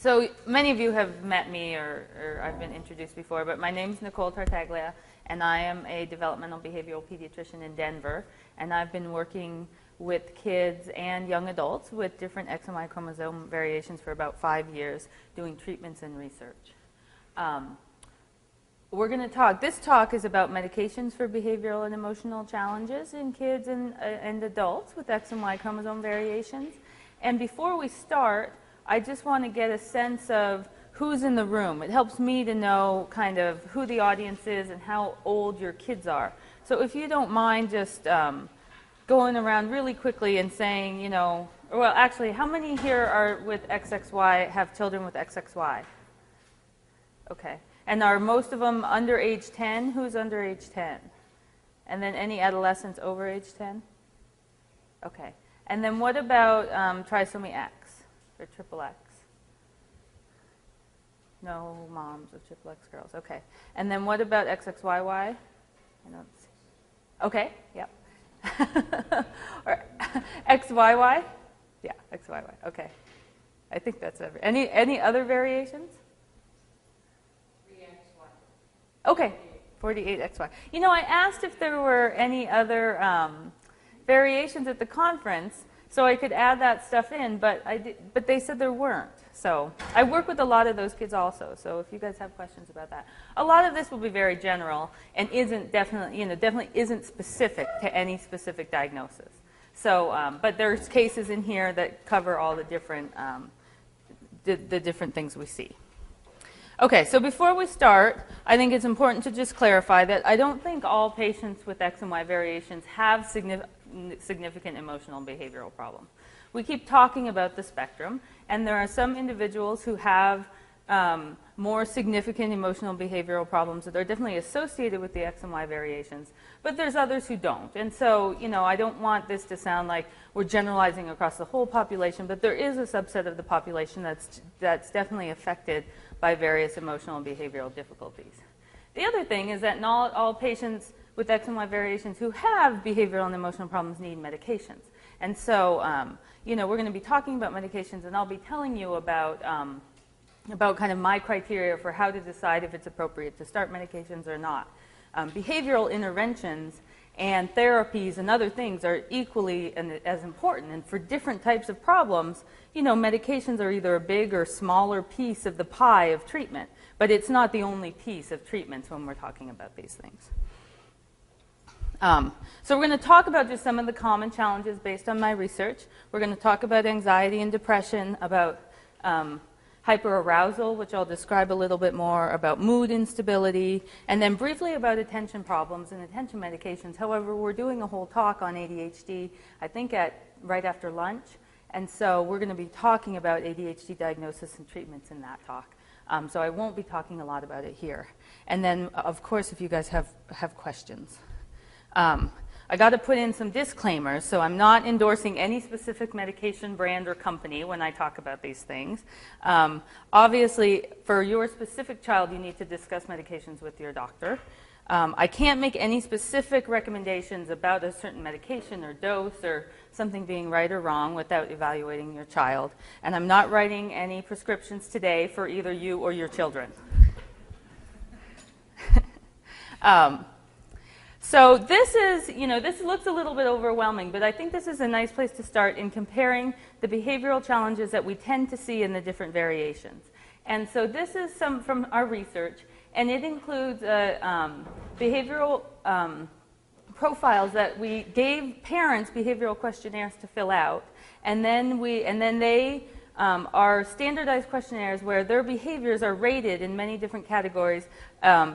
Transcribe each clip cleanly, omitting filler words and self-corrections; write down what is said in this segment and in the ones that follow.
So many of you have met me or I've been introduced before, but my name is Nicole Tartaglia, and I am a developmental behavioral pediatrician in Denver, and I've been working with kids and young adults with different X and Y chromosome variations for about 5 years, doing treatments and research. We're going to talk, this talk is about medications for behavioral and emotional challenges in kids and adults with X and Y chromosome variations. And before we start, I just want to get a sense of who's in the room. It helps me to know kind of who the audience is and how old your kids are. So if you don't mind just going around really quickly and saying, you know, well, actually, how many here are with XXY, have children with XXY? Okay. And are most of them under age 10? Who's under age 10? And then any adolescents over age 10? Okay. And then what about trisomy X or triple X? No moms of triple X girls. Okay. And then what about XXYY? I don't see. Okay. Yep. Or XYY? Yeah, XYY. Okay. I think that's any other variations? Okay, 48XY. You know, I asked if there were any other variations at the conference so I could add that stuff in, but they said there weren't. So I work with a lot of those kids also, so if you guys have questions about that. A lot of this will be very general and definitely isn't specific to any specific diagnosis. So, but there's cases in here that cover all the different things we see. Okay, so before we start, I think it's important to just clarify that I don't think all patients with X and Y variations have significant emotional and behavioral problems. We keep talking about the spectrum, and there are some individuals who have more significant emotional and behavioral problems that are definitely associated with the X and Y variations, but there's others who don't. And so, you know, I don't want this to sound like we're generalizing across the whole population, but there is a subset of the population that's definitely affected by various emotional and behavioral difficulties. The other thing is that not all patients with X and Y variations who have behavioral and emotional problems need medications. And so, you know, we're going to be talking about medications, and I'll be telling you about kind of my criteria for how to decide if it's appropriate to start medications or not. Behavioral interventions and therapies and other things are equally as important. And for different types of problems, you know, medications are either a big or smaller piece of the pie of treatment, but it's not the only piece of treatments when we're talking about these things. So we're going to talk about just some of the common challenges based on my research. We're going to talk about anxiety and depression, about hyperarousal, which I'll describe a little bit more, about mood instability, and then briefly about attention problems and attention medications. However, we're doing a whole talk on ADHD, I think right after lunch, and so we're going to be talking about ADHD diagnosis and treatments in that talk. So I won't be talking a lot about it here. And then, of course, if you guys have questions. I got to put in some disclaimers, so I'm not endorsing any specific medication brand or company when I talk about these things. Obviously, for your specific child, you need to discuss medications with your doctor. I can't make any specific recommendations about a certain medication or dose or something being right or wrong without evaluating your child. And I'm not writing any prescriptions today for either you or your children. So this is, you know, this looks a little bit overwhelming, but I think this is a nice place to start in comparing the behavioral challenges that we tend to see in the different variations. And so this is some from our research, and it includes behavioral profiles that we gave parents behavioral questionnaires to fill out, and then they are standardized questionnaires where their behaviors are rated in many different categories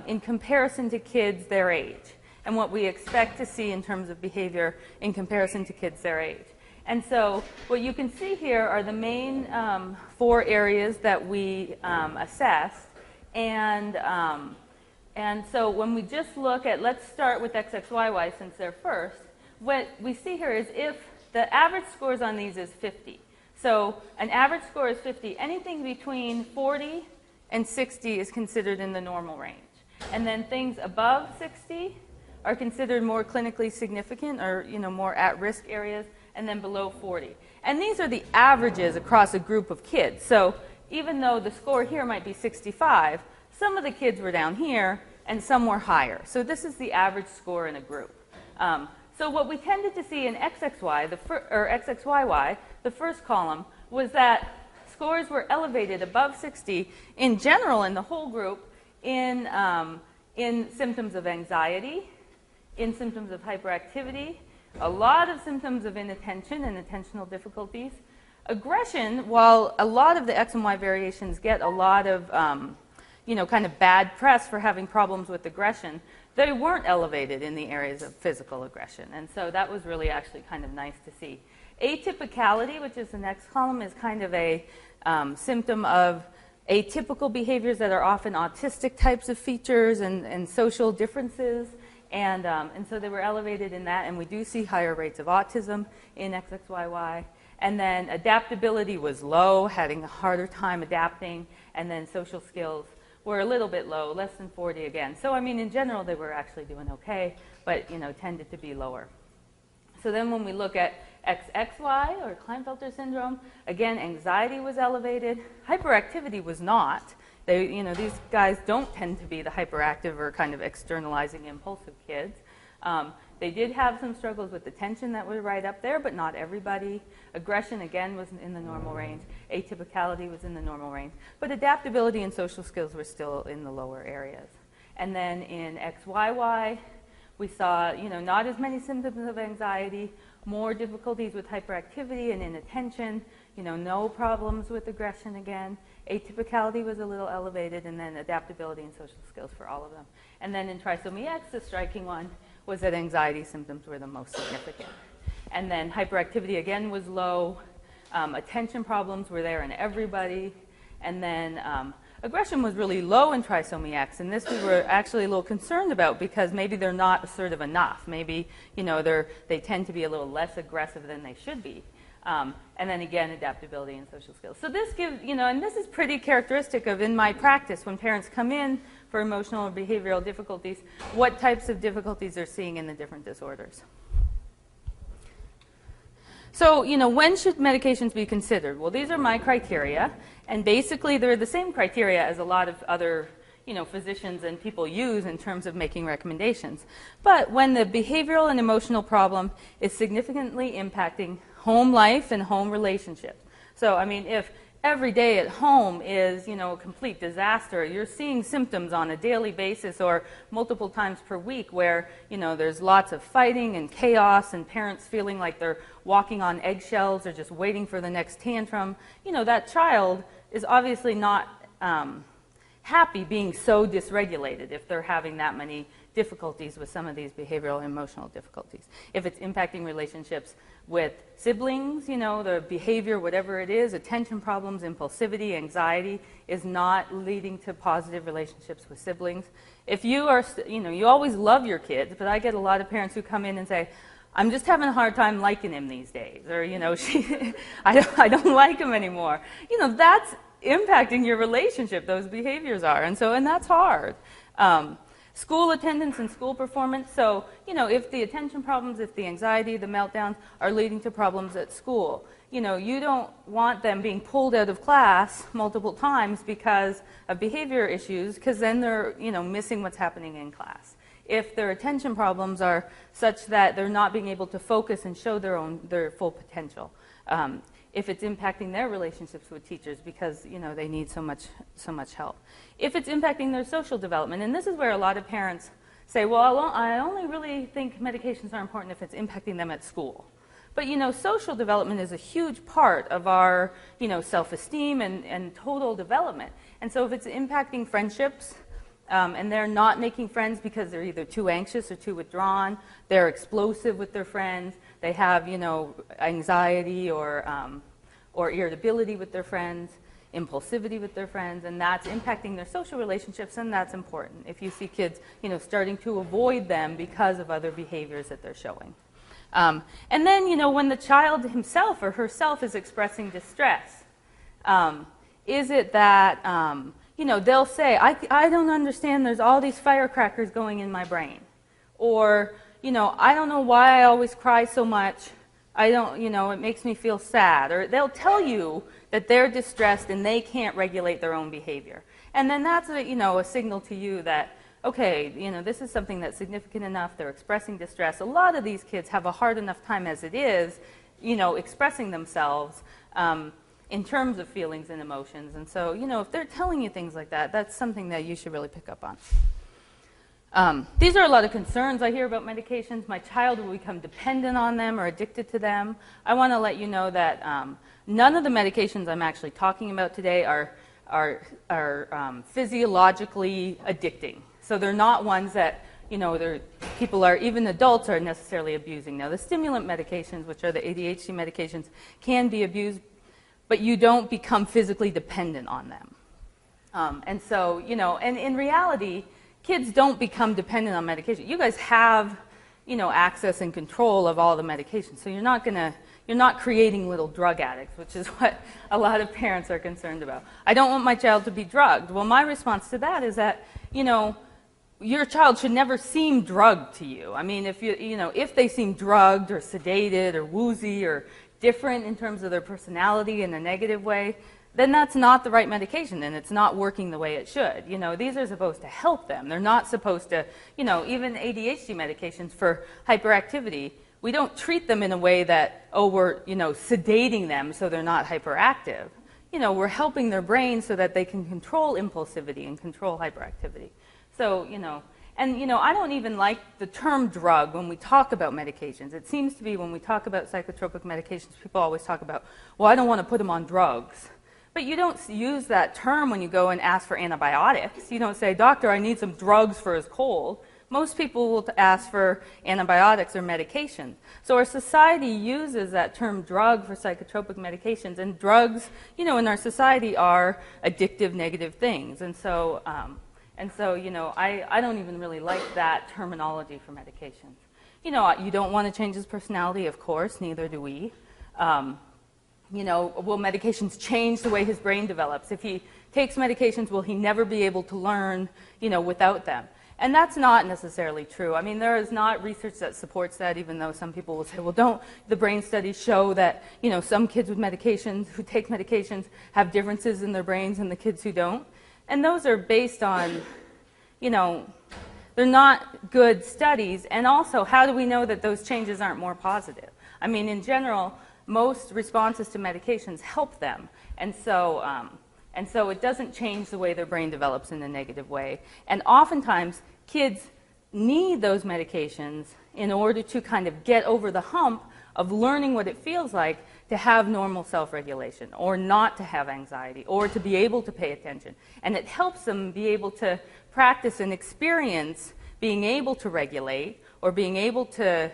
in comparison to kids their age, and what we expect to see in terms of behavior in comparison to kids their age. And so what you can see here are the main 4 areas that we assessed. And so when we just look at, let's start with XXYY since they're first, what we see here is if the average scores on these is 50. So an average score is 50. Anything between 40 and 60 is considered in the normal range. And then things above 60 are considered more clinically significant or, you know, more at-risk areas, and then below 40. And these are the averages across a group of kids. So even though the score here might be 65, some of the kids were down here and some were higher. So this is the average score in a group. So what we tended to see in XXY, or XXYY, the first column, was that scores were elevated above 60 in general in the whole group in symptoms of anxiety, in symptoms of hyperactivity, a lot of symptoms of inattention and attentional difficulties. Aggression, while a lot of the X and Y variations get a lot of kind of bad press for having problems with aggression, they weren't elevated in the areas of physical aggression. And so that was really actually kind of nice to see. Atypicality, which is the next column, is kind of a symptom of atypical behaviors that are often autistic types of features and social differences. And so they were elevated in that, and we do see higher rates of autism in XXYY. And then adaptability was low, having a harder time adapting, and then social skills were a little bit low, less than 40 again. So, I mean, in general, they were actually doing okay, but, tended to be lower. So then when we look at XXY, or Klinefelter syndrome, again, anxiety was elevated. Hyperactivity was not. These guys don't tend to be the hyperactive or kind of externalizing impulsive kids. They did have some struggles with attention that were right up there, but not everybody. Aggression, again, was in the normal range. Atypicality was in the normal range. But adaptability and social skills were still in the lower areas. And then in XYY, we saw, not as many symptoms of anxiety, more difficulties with hyperactivity and inattention, no problems with aggression again. Atypicality was a little elevated, and then adaptability and social skills for all of them. And then in trisomy X, the striking one was that anxiety symptoms were the most significant. And then hyperactivity again was low. Attention problems were there in everybody. And then aggression was really low in trisomy X, and this we were actually a little concerned about because maybe they're not assertive enough. Maybe, they tend to be a little less aggressive than they should be. And then again, adaptability and social skills. So this gives, and this is pretty characteristic of in my practice when parents come in for emotional or behavioral difficulties, what types of difficulties they're seeing in the different disorders. So, when should medications be considered? Well, these are my criteria, and basically they're the same criteria as a lot of other, physicians and people use in terms of making recommendations. But when the behavioral and emotional problem is significantly impacting home life and home relationships. So, I mean, if every day at home is, a complete disaster, you're seeing symptoms on a daily basis or multiple times per week where, there's lots of fighting and chaos and parents feeling like they're walking on eggshells or just waiting for the next tantrum, that child is obviously not happy being so dysregulated if they're having that many difficulties with some of these behavioral and emotional difficulties. If it's impacting relationships with siblings, the behavior, whatever it is, attention problems, impulsivity, anxiety, is not leading to positive relationships with siblings. If you are, you always love your kids, but I get a lot of parents who come in and say, I'm just having a hard time liking him these days, or, I don't like him anymore. That's impacting your relationship, those behaviors are, and that's hard. School attendance and school performance. So, if the attention problems, if the anxiety, the meltdowns are leading to problems at school, you don't want them being pulled out of class multiple times because of behavior issues, because then they're, missing what's happening in class. If their attention problems are such that they're not being able to focus and show their full potential. If it's impacting their relationships with teachers because, they need so much help. If it's impacting their social development, and this is where a lot of parents say, well, I only really think medications are important if it's impacting them at school. But, social development is a huge part of our, self-esteem and total development. And so if it's impacting friendships, and they're not making friends because they're either too anxious or too withdrawn, they're explosive with their friends, they have, anxiety or irritability with their friends, impulsivity with their friends, and that's impacting their social relationships, and that's important. If you see kids, starting to avoid them because of other behaviors that they're showing. And then, when the child himself or herself is expressing distress, is it that, they'll say, I don't understand, there's all these firecrackers going in my brain. Or, I don't know why I always cry so much. I don't, it makes me feel sad. Or they'll tell you that they're distressed and they can't regulate their own behavior. And then that's a signal to you that, okay, this is something that's significant enough. They're expressing distress. A lot of these kids have a hard enough time as it is, expressing themselves in terms of feelings and emotions. And so, if they're telling you things like that, that's something that you should really pick up on. These are a lot of concerns I hear about medications. My child will become dependent on them or addicted to them. I want to let you know that none of the medications I'm actually talking about today are physiologically addicting. So they're not ones that, people are, even adults are necessarily abusing. Now, the stimulant medications, which are the ADHD medications, can be abused, but you don't become physically dependent on them. And so, and in reality, kids don't become dependent on medication. You guys have, access and control of all the medications. So you're not creating little drug addicts, which is what a lot of parents are concerned about. I don't want my child to be drugged. Well, my response to that is that, your child should never seem drugged to you. I mean, if they seem drugged or sedated or woozy or different in terms of their personality in a negative way, then that's not the right medication and it's not working the way it should. These are supposed to help them. They're not supposed to, even ADHD medications for hyperactivity, we don't treat them in a way that, we're, sedating them so they're not hyperactive. We're helping their brain so that they can control impulsivity and control hyperactivity. So, I don't even like the term drug when we talk about medications. It seems to be when we talk about psychotropic medications, people always talk about, well, I don't want to put them on drugs. But you don't use that term when you go and ask for antibiotics. You don't say, doctor, I need some drugs for his cold. Most people will ask for antibiotics or medication. So our society uses that term drug for psychotropic medications, and drugs, in our society are addictive, negative things. And so, I don't even really like that terminology for medications. You don't want to change his personality, of course, neither do we. Will medications change the way his brain develops? If he takes medications, will he never be able to learn, without them? And that's not necessarily true. I mean, there is not research that supports that, even though some people will say, well, don't the brain studies show that, some kids with medications, who take medications, have differences in their brains than the kids who don't? And those are based on, they're not good studies. And also, how do we know that those changes aren't more positive? I mean, in general, most responses to medications help them. And so it doesn't change the way their brain develops in a negative way. And oftentimes, kids need those medications in order to kind of get over the hump of learning what it feels like to have normal self-regulation, or not to have anxiety, or to be able to pay attention. And it helps them be able to practice and experience being able to regulate, or being able to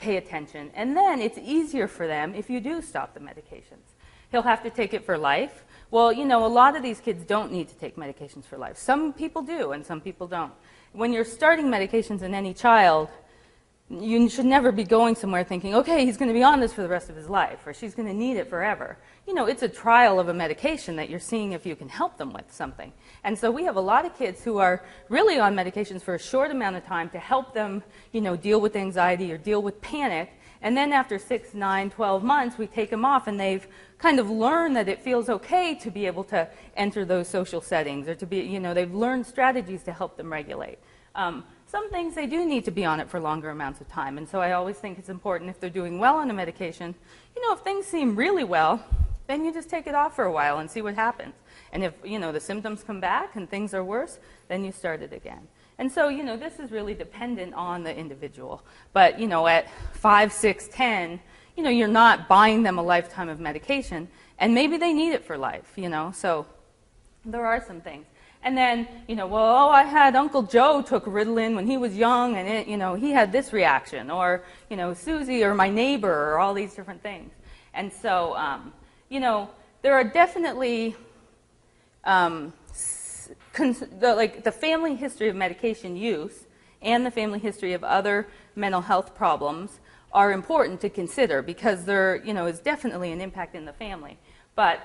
pay attention. And then it's easier for them if you do stop the medications. He'll have to take it for life. Well, a lot of these kids don't need to take medications for life. Some people do, and some people don't. When you're starting medications in any child, you should never be going somewhere thinking, okay, he's going to be on this for the rest of his life, or she's going to need it forever. It's a trial of a medication that you're seeing if you can help them with something. And so we have a lot of kids who are really on medications for a short amount of time to help them, deal with anxiety or deal with panic. And then after 6, 9, 12 months, we take them off, and they've kind of learned that it feels okay to be able to enter those social settings, or to be, they've learned strategies to help them regulate. Some things they do need to be on it for longer amounts of time. And so I always think it's important, if they're doing well on a medication, if things seem really well, then you just take it off for a while and see what happens. And if, the symptoms come back and things are worse, then you start it again. And so, this is really dependent on the individual. But, at 5, 6, 10, you're not buying them a lifetime of medication, and maybe they need it for life, So there are some things. And then, I had Uncle Joe took Ritalin when he was young, and he had this reaction, or, Susie or my neighbor, or all these different things. And so, there are definitely, the family history of medication use and the family history of other mental health problems are important to consider, because there, is definitely an impact in the family. But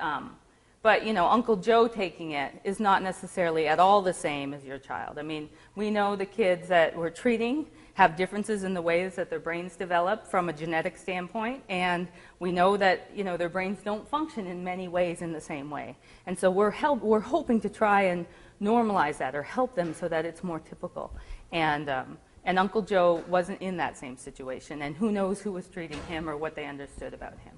but, you know, Uncle Joe taking it is not necessarily at all the same as your child. I mean, we know the kids that we're treating have differences in the ways that their brains develop from a genetic standpoint, and we know that, you know, their brains don't function in many ways in the same way. And so we're hoping to try and normalize that or help them so that it's more typical. And Uncle Joe wasn't in that same situation, and who knows who was treating him or what they understood about him.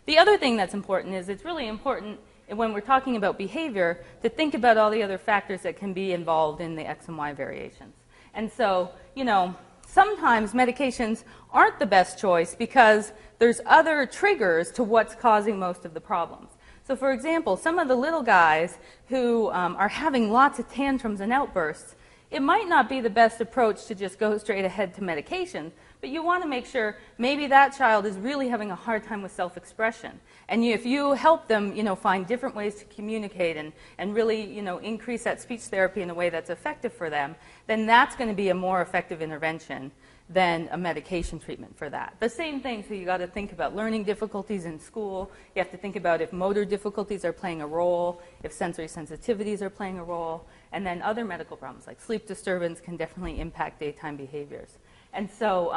The other thing that's important is it's really important when we're talking about behavior to think about all the other factors that can be involved in the X and Y variations. And so, you know, sometimes medications aren't the best choice because there's other triggers to what's causing most of the problems. So, for example, some of the little guys who are having lots of tantrums and outbursts, it might not be the best approach to just go straight ahead to medication, but you want to make sure maybe that child is really having a hard time with self-expression. And if you help them, you know, find different ways to communicate and really, you know, increase that speech therapy in a way that's effective for them, then that's going to be a more effective intervention than a medication treatment for that. The same thing, so you got to think about learning difficulties in school. You have to think about if motor difficulties are playing a role, if sensory sensitivities are playing a role, and then other medical problems like sleep disturbance can definitely impact daytime behaviors. And so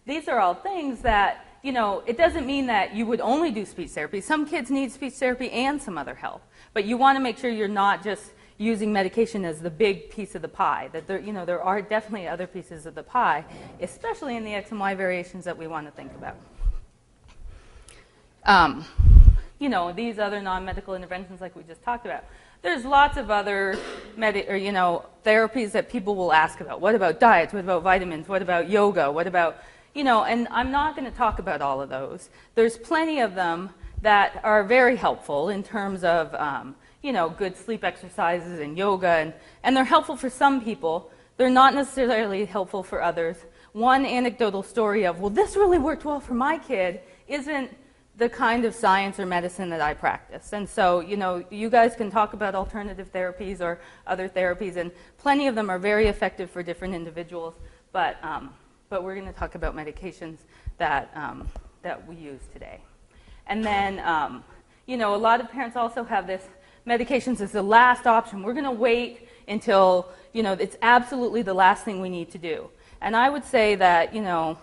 these are all things that, you know, it doesn't mean that you would only do speech therapy. Some kids need speech therapy and some other help, but you want to make sure you're not just using medication as the big piece of the pie, that there, you know, there are definitely other pieces of the pie, especially in the X and Y variations that we want to think about. You know, these other non-medical interventions like we just talked about. There's lots of other therapies that people will ask about. What about diets? What about vitamins? What about yoga? What about, you know, and I'm not going to talk about all of those. There's plenty of them that are very helpful in terms of, you know, good sleep exercises and yoga, and they're helpful for some people. They're not necessarily helpful for others. One anecdotal story of, well, this really worked well for my kid isn't the kind of science or medicine that I practice. And so, you know, you guys can talk about alternative therapies or other therapies, and plenty of them are very effective for different individuals, but we're going to talk about medications that we use today. And then, you know, a lot of parents also have this medications as the last option. We're going to wait until, you know, it's absolutely the last thing we need to do. And I would say that, you know,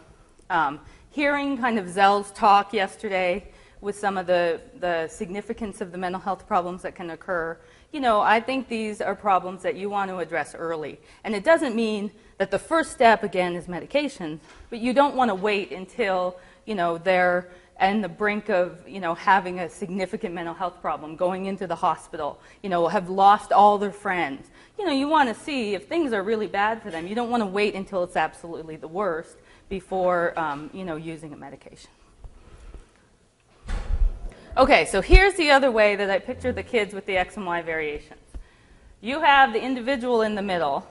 hearing kind of Zell's talk yesterday with some of the significance of the mental health problems that can occur, you know, I think these are problems that you want to address early. And it doesn't mean that the first step, again, is medication, but you don't want to wait until, you know, they're on the brink of, you know, having a significant mental health problem, going into the hospital, you know, have lost all their friends. You know, you want to see if things are really bad for them. You don't want to wait until it's absolutely the worst before, you know, using a medication. Okay, so here's the other way that I picture the kids with the X and Y variations. You have the individual in the middle.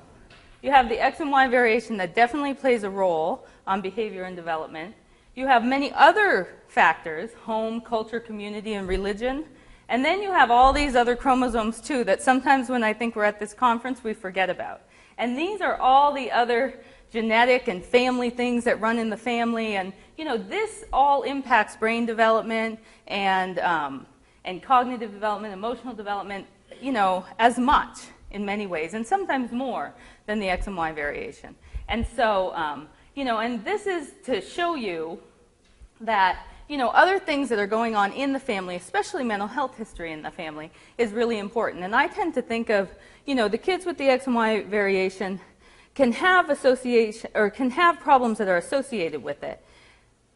You have the X and Y variation that definitely plays a role on behavior and development. You have many other factors, home, culture, community, and religion. And then you have all these other chromosomes, too, that sometimes when I think we're at this conference, we forget about. And these are all the other genetic and family things that run in the family. And, you know, this all impacts brain development and cognitive development, emotional development, you know, as much in many ways, and sometimes more than the X and Y variation. And so, you know, and this is to show you that, you know, other things that are going on in the family, especially mental health history in the family, is really important. And I tend to think of, you know, the kids with the X and Y variation can have association or can have problems that are associated with it.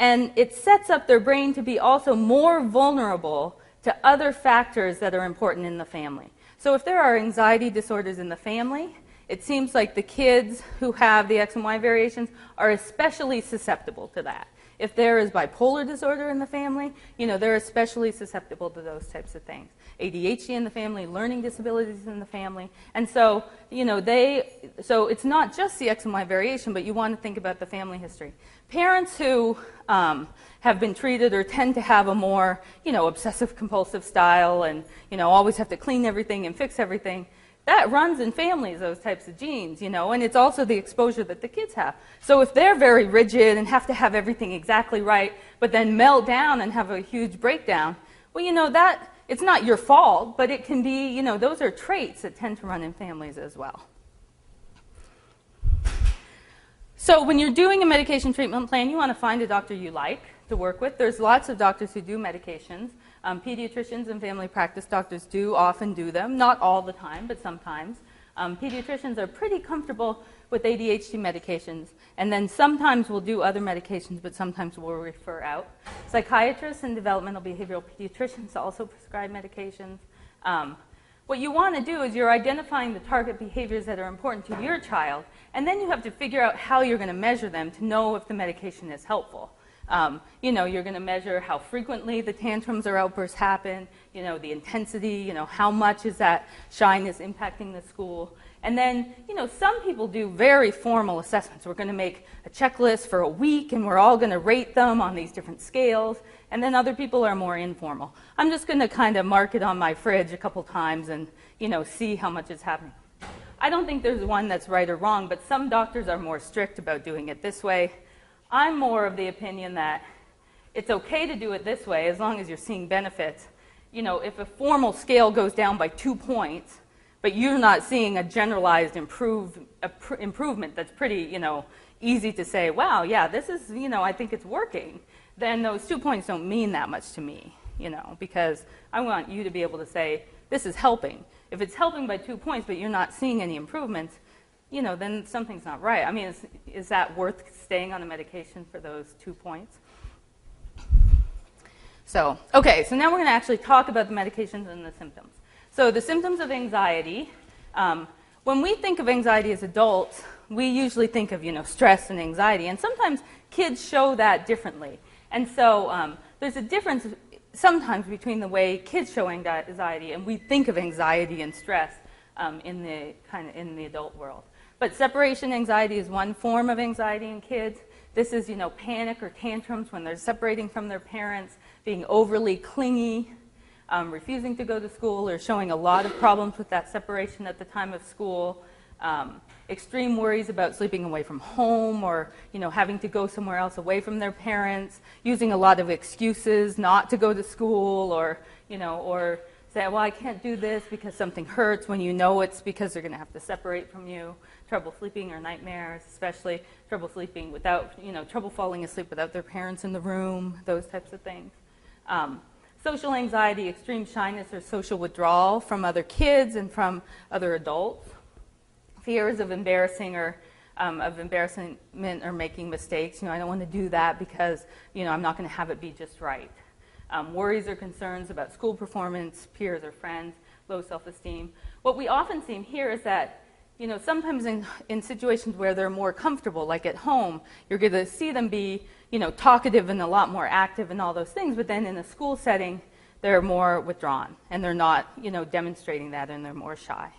And it sets up their brain to be also more vulnerable to other factors that are important in the family. So if there are anxiety disorders in the family, it seems like the kids who have the X and Y variations are especially susceptible to that. If there is bipolar disorder in the family, you know, they're especially susceptible to those types of things. ADHD in the family, learning disabilities in the family. And so, you know, so it's not just the X and Y variation, but you want to think about the family history. Parents who have been treated or tend to have a more, you know, obsessive compulsive style and, you know, always have to clean everything and fix everything, that runs in families, those types of genes, you know, and it's also the exposure that the kids have. So if they're very rigid and have to have everything exactly right, but then melt down and have a huge breakdown, well, you know, that it's not your fault, but it can be, you know, those are traits that tend to run in families as well. So when you're doing a medication treatment plan, you want to find a doctor you like to work with. There's lots of doctors who do medications. Pediatricians and family practice doctors do often do them, not all the time, but sometimes. Pediatricians are pretty comfortable with ADHD medications, and then sometimes we'll do other medications, but sometimes we'll refer out. Psychiatrists and developmental behavioral pediatricians also prescribe medications. What you want to do is you're identifying the target behaviors that are important to your child, and then you have to figure out how you're going to measure them to know if the medication is helpful. You know, you're going to measure how frequently the tantrums or outbursts happen, you know, the intensity, you know, how much is that shyness impacting the school. And then, you know, some people do very formal assessments. We're going to make a checklist for a week, and we're all going to rate them on these different scales. And then other people are more informal. I'm just going to kind of mark it on my fridge a couple times and, you know, see how much is happening. I don't think there's one that's right or wrong, but some doctors are more strict about doing it this way. I'm more of the opinion that it's okay to do it this way as long as you're seeing benefits. You know, if a formal scale goes down by 2 points, but you're not seeing a generalized improvement that's pretty, you know, easy to say, wow, yeah, this is, you know, I think it's working, then those 2 points don't mean that much to me, you know, because I want you to be able to say, this is helping. If it's helping by 2 points, but you're not seeing any improvements, you know, then something's not right. I mean, is that worth staying on a medication for those 2 points? So, okay, so now we're going to actually talk about the medications and the symptoms. So the symptoms of anxiety, when we think of anxiety as adults, we usually think of, you know, stress and anxiety, and sometimes kids show that differently. And so there's a difference sometimes between the way kids show anxiety and we think of anxiety and stress in the adult world. But separation anxiety is one form of anxiety in kids. This is, you know, panic or tantrums when they're separating from their parents, being overly clingy, refusing to go to school, or showing a lot of problems with that separation at the time of school. Extreme worries about sleeping away from home, or, you know, having to go somewhere else away from their parents, using a lot of excuses not to go to school, or, you know, or say, well, I can't do this because something hurts, when you know it's because they're going to have to separate from you. Trouble sleeping or nightmares, especially trouble sleeping without, you know, trouble falling asleep without their parents in the room, those types of things. Social anxiety, extreme shyness or social withdrawal from other kids and from other adults. Fears of embarrassment or making mistakes. You know, I don't want to do that because, you know, I'm not going to have it be just right. Worries or concerns about school performance, peers or friends, low self-esteem. What we often see here is that, you know, sometimes in situations where they're more comfortable, like at home, you're going to see them be, you know, talkative and a lot more active and all those things, but then in a school setting, they're more withdrawn, and they're not, you know, demonstrating that, and they're more shy.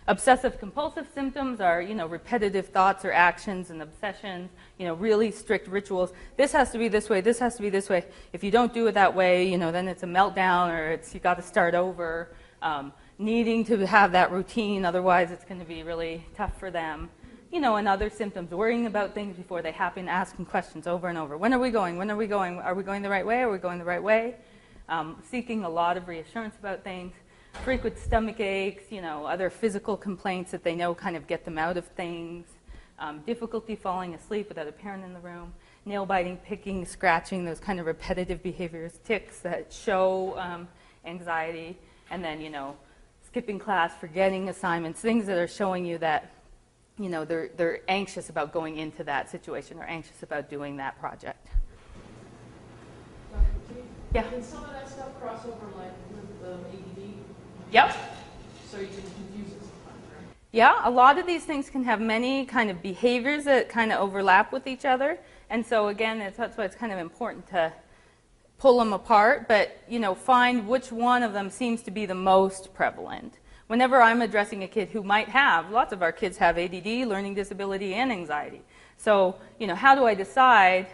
Obsessive compulsive symptoms are, you know, repetitive thoughts or actions and obsessions, you know, really strict rituals. This has to be this way, this has to be this way. If you don't do it that way, you know, then it's a meltdown, or it's you got to start over. Needing to have that routine, otherwise it's going to be really tough for them. You know, and other symptoms, worrying about things before they happen, asking questions over and over. When are we going? When are we going? Are we going the right way? Are we going the right way? Seeking a lot of reassurance about things. Frequent stomach aches, you know, other physical complaints that they know kind of get them out of things. Difficulty falling asleep without a parent in the room. Nail biting, picking, scratching, those kind of repetitive behaviors. Tics that show anxiety. And then, you know, skipping class, forgetting assignments, things that are showing you that, you know, they're anxious about going into that situation or anxious about doing that project. Yeah? Can some of that stuff cross over, like, with the ADD? Yep. So you can confuse it sometimes, right? Yeah, a lot of these things can have many kind of behaviors that kind of overlap with each other. And so, again, that's why it's kind of important to pull them apart, but, you know, find which one of them seems to be the most prevalent. Whenever I'm addressing a kid who might have, lots of our kids have ADD, learning disability, and anxiety. So, you know, how do I decide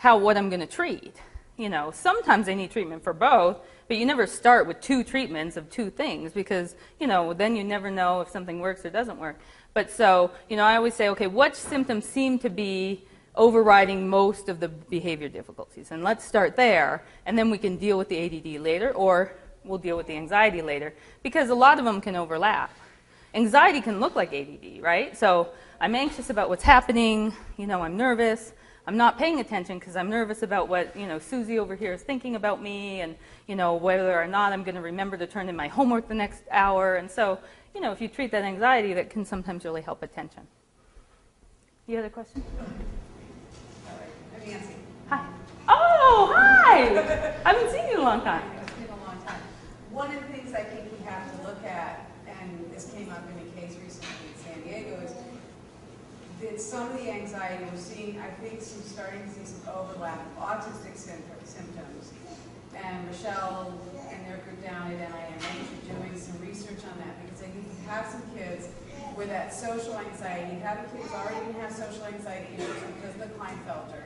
what I'm going to treat? You know, sometimes they need treatment for both, but you never start with 2 treatments of 2 things because, then you never know if something works or doesn't work. But so, I always say, okay, what symptoms seem to be overriding most of the behavior difficulties? And let's start there, and then we can deal with the ADD later, or we'll deal with the anxiety later, because a lot of them can overlap. Anxiety can look like ADD, right? So I'm anxious about what's happening, I'm nervous, I'm not paying attention because I'm nervous about what, Susie over here is thinking about me, and, whether or not I'm going to remember to turn in my homework the next hour. And so, if you treat that anxiety, that can sometimes really help attention. You had a question? I'm Nancy. Hi. Oh, hi! I haven't seen you in a long time. It's been a long time. One of the things I think we have to look at, and this came up in a case recently in San Diego, is that some of the anxiety we're seeing, I think, starting to see some overlap of autistic symptoms. And Michelle and their group down at NIMH are doing some research on that, because I think you have some kids with that social anxiety. You have a kid who's already going to have social anxiety issues because of the Klinefelter.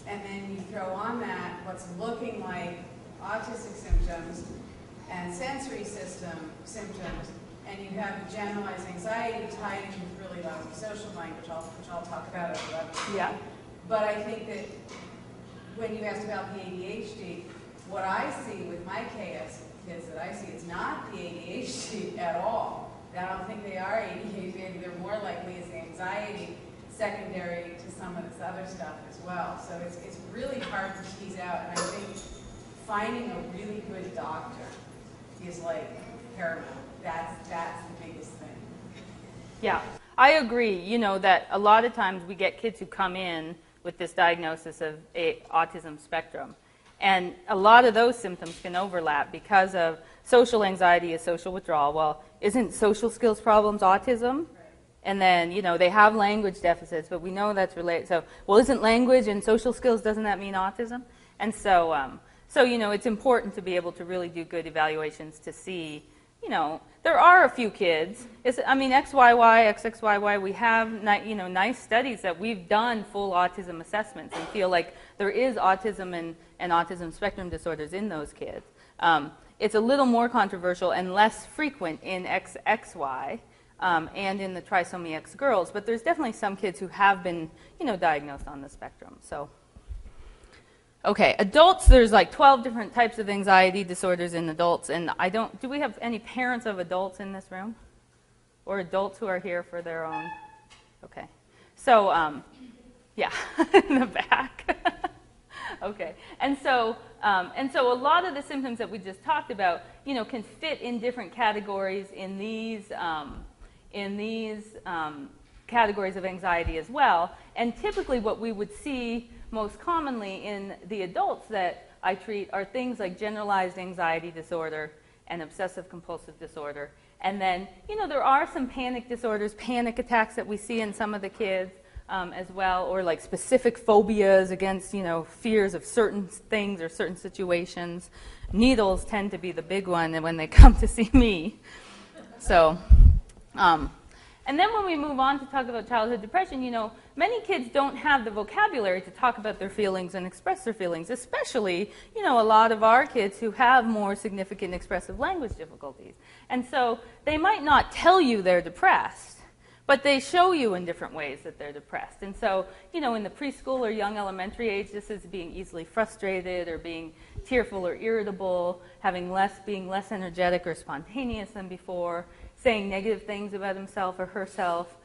And then you throw on that what's looking like autistic symptoms and sensory system symptoms, and you have generalized anxiety tied in with really lousy social language, which I'll talk about at 11. Yeah. But I think that when you asked about the ADHD, what I see with my KS kids that I see is not the ADHD at all. I don't think they are ADHD. They're more likely as anxiety secondary to some of this other stuff as well. So it's really hard to tease out, and I think finding a really good doctor is like paramount. That's the biggest thing. Yeah, I agree, that a lot of times we get kids who come in with this diagnosis of autism spectrum. And a lot of those symptoms can overlap because of social anxiety is social withdrawal. Well, isn't social skills problems autism? Right. And then, they have language deficits, but we know that's related. So, well, isn't language and social skills, doesn't that mean autism? And so, it's important to be able to really do good evaluations to see, there are a few kids. XYY, XXYY, we have, nice studies that we've done full autism assessments and feel like there is autism and autism spectrum disorders in those kids. It's a little more controversial and less frequent in XXY and in the trisomy X girls, but there's definitely some kids who have been, diagnosed on the spectrum. So. Okay, adults, there's like 12 different types of anxiety disorders in adults, and do we have any parents of adults in this room? Or adults who are here for their own? Okay, so, yeah, in the back. Okay, and so a lot of the symptoms that we just talked about, can fit in different categories in these categories of anxiety as well, and typically what we would see most commonly in the adults that I treat are things like generalized anxiety disorder and obsessive compulsive disorder. And then, there are some panic disorders, panic attacks that we see in some of the kids as well, or like specific phobias against, fears of certain things or certain situations. Needles tend to be the big one when they come to see me. So, and then when we move on to talk about childhood depression, many kids don't have the vocabulary to talk about their feelings and express their feelings, especially, a lot of our kids who have more significant expressive language difficulties. And so they might not tell you they're depressed, but they show you in different ways that they're depressed. And so, in the preschool or young elementary age, this is being easily frustrated or being tearful or irritable, being less energetic or spontaneous than before, saying negative things about himself or herself.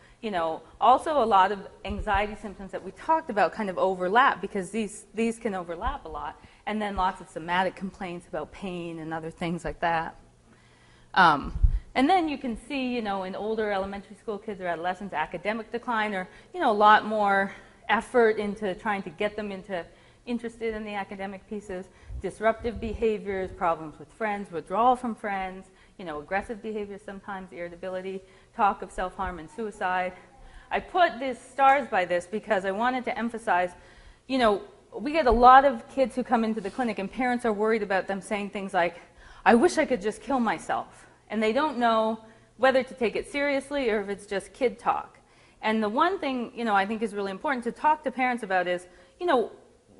Also a lot of anxiety symptoms that we talked about kind of overlap because these can overlap a lot. And then lots of somatic complaints about pain and other things like that. And then you can see, in older elementary school kids or adolescents, academic decline or, a lot more effort into trying to get them interested in the academic pieces, disruptive behaviors, problems with friends, withdrawal from friends, aggressive behavior sometimes, irritability, talk of self-harm and suicide. I put these stars by this because I wanted to emphasize, we get a lot of kids who come into the clinic and parents are worried about them saying things like, I wish I could just kill myself. And they don't know whether to take it seriously or if it's just kid talk. And the one thing, I think is really important to talk to parents about is,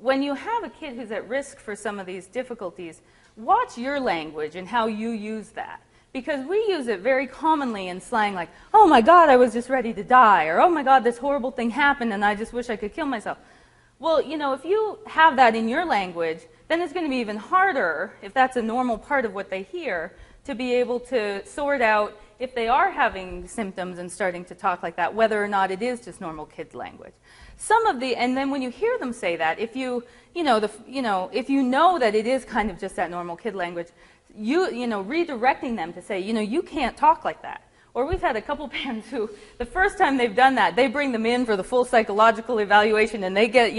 when you have a kid who's at risk for some of these difficulties, watch your language and how you use that. Because we use it very commonly in slang like, oh my God, I was just ready to die, or oh my God, this horrible thing happened and I just wish I could kill myself. Well, you know, if you have that in your language, then it's going to be even harder, if that's a normal part of what they hear, to be able to sort out if they are having symptoms and starting to talk like that, whether or not it is just normal kids' language. And then when you hear them say that, if if you know that it is kind of just that normal kid language, redirecting them to say, you can't talk like that. Or we've had a couple parents who, the first time they've done that, they bring them in for the full psychological evaluation, and they get,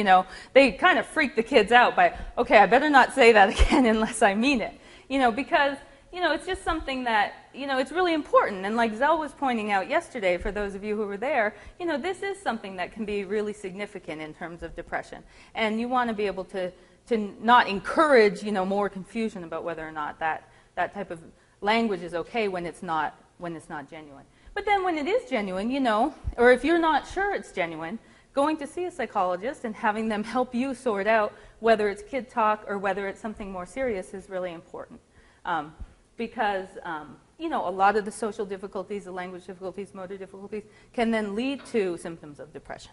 they kind of freak the kids out by, okay, I better not say that again unless I mean it. Because, it's just something that, it's really important. And like Zell was pointing out yesterday, for those of you who were there, this is something that can be really significant in terms of depression. And you want to be able to not encourage, more confusion about whether or not that type of language is okay when it's not genuine. But then when it is genuine, or if you're not sure it's genuine, going to see a psychologist and having them help you sort out whether it's kid talk or whether it's something more serious is really important. Because, a lot of the social difficulties, the language difficulties, motor difficulties, can then lead to symptoms of depression.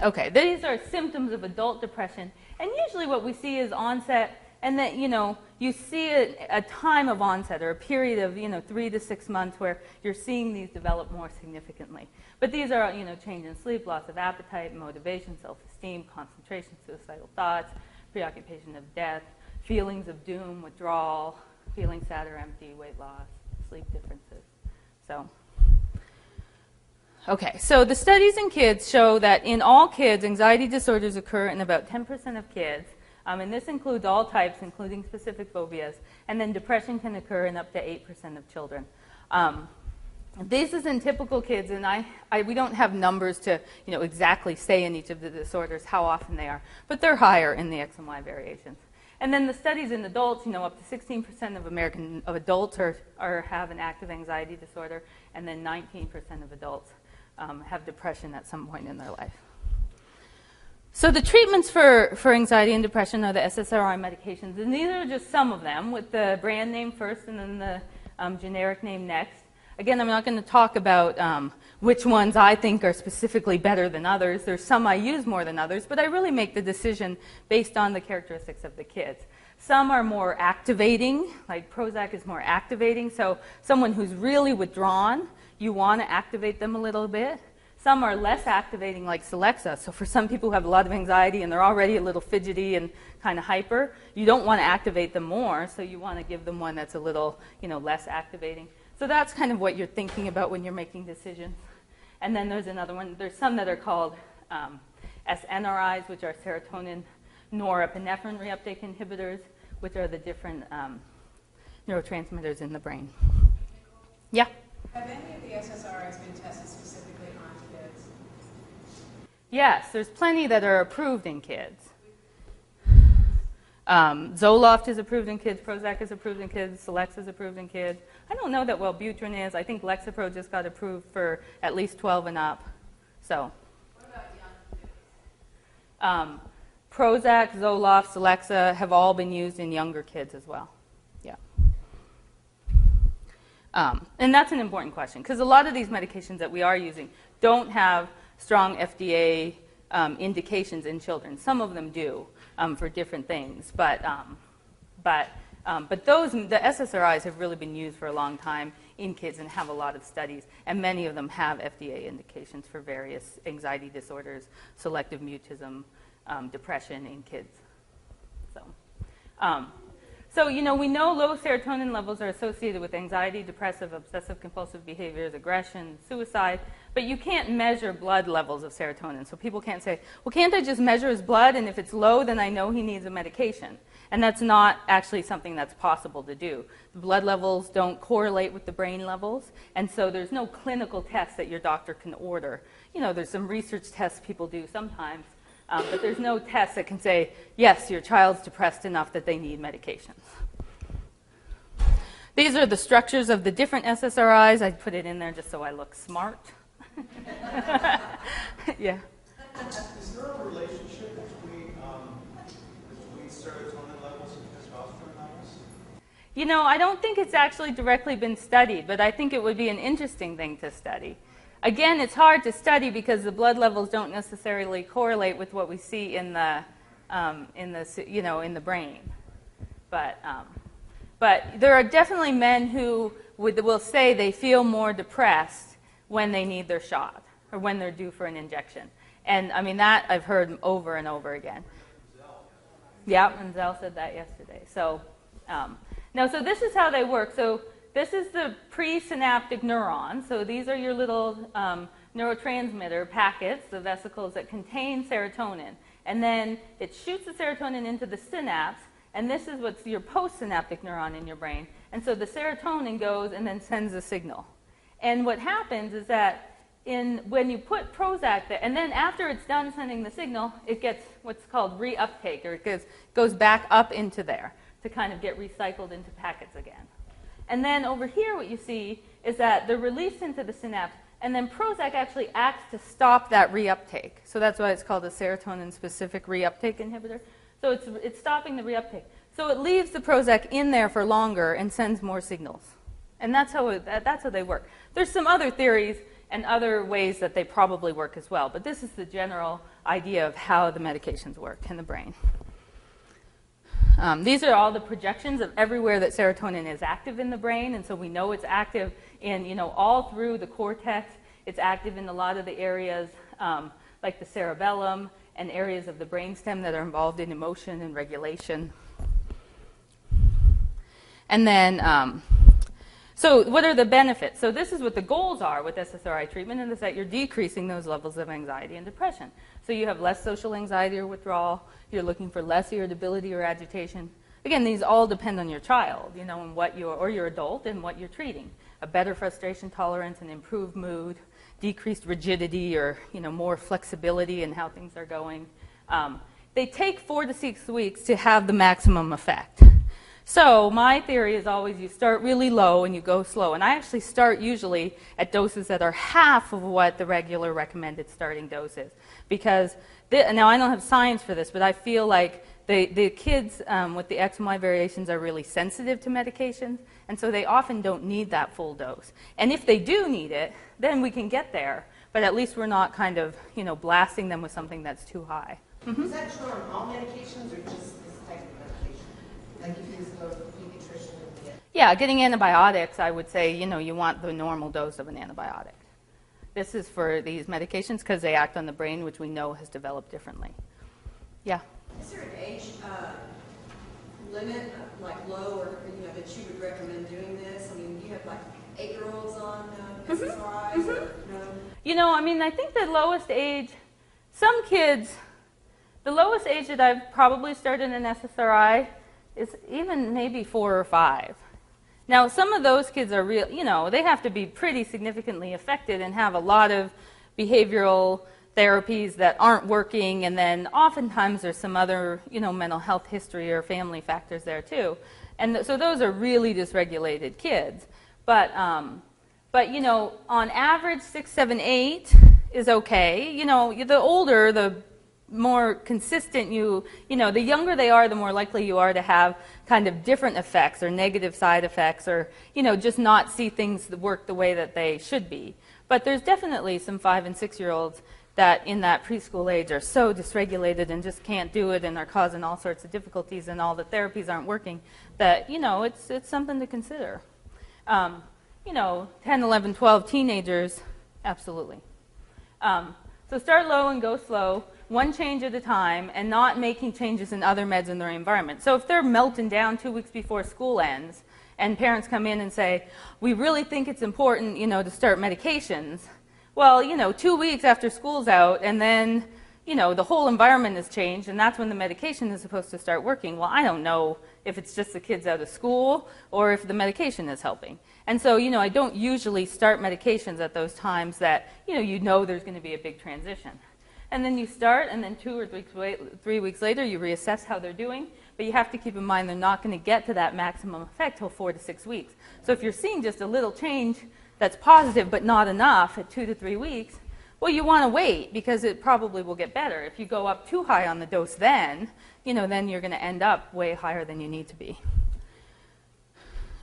Okay, these are symptoms of adult depression. And usually what we see is onset, and that, you see a time of onset or a period of, 3 to 6 months where you're seeing these develop more significantly. But these are, change in sleep, loss of appetite, motivation, self-esteem, concentration, suicidal thoughts, preoccupation of death, feelings of doom, withdrawal, feeling sad or empty, weight loss, sleep differences. Okay, so the studies in kids show that in all kids, anxiety disorders occur in about 10% of kids. And this includes all types, including specific phobias. And then depression can occur in up to 8% of children. This is in typical kids, and we don't have numbers to exactly say in each of the disorders how often they are, but they're higher in the X and Y variations. And then the studies in adults, up to 16% of adults have an active anxiety disorder, and then 19% of adults have depression at some point in their life. So the treatments for anxiety and depression are the SSRI medications, and these are just some of them, with the brand name first and then the generic name next. Again, I'm not going to talk about which ones I think are specifically better than others. There's some I use more than others, but I really make the decision based on the characteristics of the kids. Some are more activating, like Prozac is more activating, so someone who's really withdrawn, you want to activate them a little bit. Some are less activating, like Celexa. So for some people who have a lot of anxiety and they're already a little fidgety and kind of hyper, you don't want to activate them more, so you want to give them one that's a little, less activating. So that's kind of what you're thinking about when you're making decisions. And then there's another one. There's some that are called SNRIs, which are serotonin norepinephrine reuptake inhibitors, which are the different neurotransmitters in the brain. Yeah? Have any of the SSRIs been tested specifically on kids? Yes, there's plenty that are approved in kids. Zoloft is approved in kids, Prozac is approved in kids, Celexa is approved in kids. I don't know that Wellbutrin is. I think Lexapro just got approved for at least 12 and up. So, What about young kids? Prozac, Zoloft, Celexa have all been used in younger kids as well. Yeah. And that's an important question, because a lot of these medications that we are using don't have strong FDA indications in children. Some of them do for different things, but the SSRIs have really been used for a long time in kids and have a lot of studies, and many of them have FDA indications for various anxiety disorders, selective mutism, depression in kids. So, we know low serotonin levels are associated with anxiety, depressive, obsessive compulsive behaviors, aggression, suicide, but you can't measure blood levels of serotonin. So people can't say, well, can't I just measure his blood, and if it's low, then I know he needs a medication. And that's not actually something that's possible to do. The blood levels don't correlate with the brain levels, and so there's no clinical test that your doctor can order. There's some research tests people do sometimes, but there's no test that can say, yes, your child's depressed enough that they need medications. These are the structures of the different SSRIs. I put it in there just so I look smart. Yeah. Is there a relationship between serotonin levels and You know, I don't think it's actually directly been studied, but I think it would be an interesting thing to study. Again, it's hard to study because the blood levels don't necessarily correlate with what we see in the brain. But there are definitely men who will say they feel more depressed when they need their shot or when they're due for an injection. And I mean, that I've heard over and over again. Yeah, and Zell said that yesterday. So, so this is how they work. So this is the presynaptic neuron. So these are your little neurotransmitter packets, the vesicles that contain serotonin. And then it shoots the serotonin into the synapse, and this is what's your postsynaptic neuron in your brain. And so the serotonin goes and then sends a signal. And what happens is that when you put Prozac there, and then after it's done sending the signal, it gets what's called reuptake, or it goes back up into there to kind of get recycled into packets again. And then over here what you see is that they're released into the synapse, and then Prozac actually acts to stop that reuptake. So that's why it's called a serotonin-specific reuptake inhibitor. So it's stopping the reuptake. So it leaves the Prozac in there for longer and sends more signals. And that's how they work. There's some other theories and other ways that they probably work as well. But this is the general idea of how the medications work in the brain. These are all the projections of everywhere that serotonin is active in the brain. And so we know it's active in, all through the cortex. It's active in a lot of the areas like the cerebellum and areas of the brainstem that are involved in emotion and regulation. And then, so what are the benefits? So this is what the goals are with SSRI treatment, and it's that you're decreasing those levels of anxiety and depression. So you have less social anxiety or withdrawal. You're looking for less irritability or agitation. Again, these all depend on your child, and what or your adult and what you're treating. A better frustration tolerance, an improved mood, decreased rigidity, or more flexibility in how things are going. They take 4 to 6 weeks to have the maximum effect. So my theory is always you start really low and you go slow. And I actually start usually at doses that are half of what the regular recommended starting dose is. Because, now I don't have science for this, but I feel like the kids with the X and Y variations are really sensitive to medications. And so they often don't need that full dose. And if they do need it, then we can get there. But at least we're not kind of, blasting them with something that's too high. Mm-hmm. Is that true on all medications or just this type of medication? Like if you go to the pediatrician and get... Yeah, getting antibiotics, I would say, you want the normal dose of an antibiotic. This is for these medications because they act on the brain, which we know has developed differently. Yeah? Is there an age limit, like low, or that you would recommend doing this? I mean, you have like 8-year-olds on SSRIs, or no? I think the lowest age, some kids, the lowest age that I've probably started an SSRI is even maybe 4 or 5. Now, some of those kids are real, they have to be pretty significantly affected and have a lot of behavioral therapies that aren't working, and then oftentimes there's some other, mental health history or family factors there too. And so those are really dysregulated kids. But on average, 6, 7, 8 is okay. The older, the more consistent the younger they are, the more likely you are to have kind of different effects or negative side effects, or, just not see things that work the way that they should be. But there's definitely some 5 and 6-year-olds that in that preschool age are so dysregulated and just can't do it and are causing all sorts of difficulties and all the therapies aren't working that, it's something to consider. 10, 11, 12 teenagers, absolutely. So start low and go slow, one change at a time, and not making changes in other meds in their environment. So if they're melting down 2 weeks before school ends and parents come in and say, we really think it's important, to start medications, well, 2 weeks after school's out, and then, the whole environment has changed, and that's when the medication is supposed to start working. Well, I don't know if it's just the kids out of school or if the medication is helping. And so, I don't usually start medications at those times that, there's going to be a big transition. And then you start, and then 2 or 3 weeks later, you reassess how they're doing. But you have to keep in mind they're not going to get to that maximum effect till 4 to 6 weeks. So if you're seeing just a little change that's positive but not enough at 2 to 3 weeks, well, you want to wait because it probably will get better. If you go up too high on the dose then, then you're going to end up way higher than you need to be.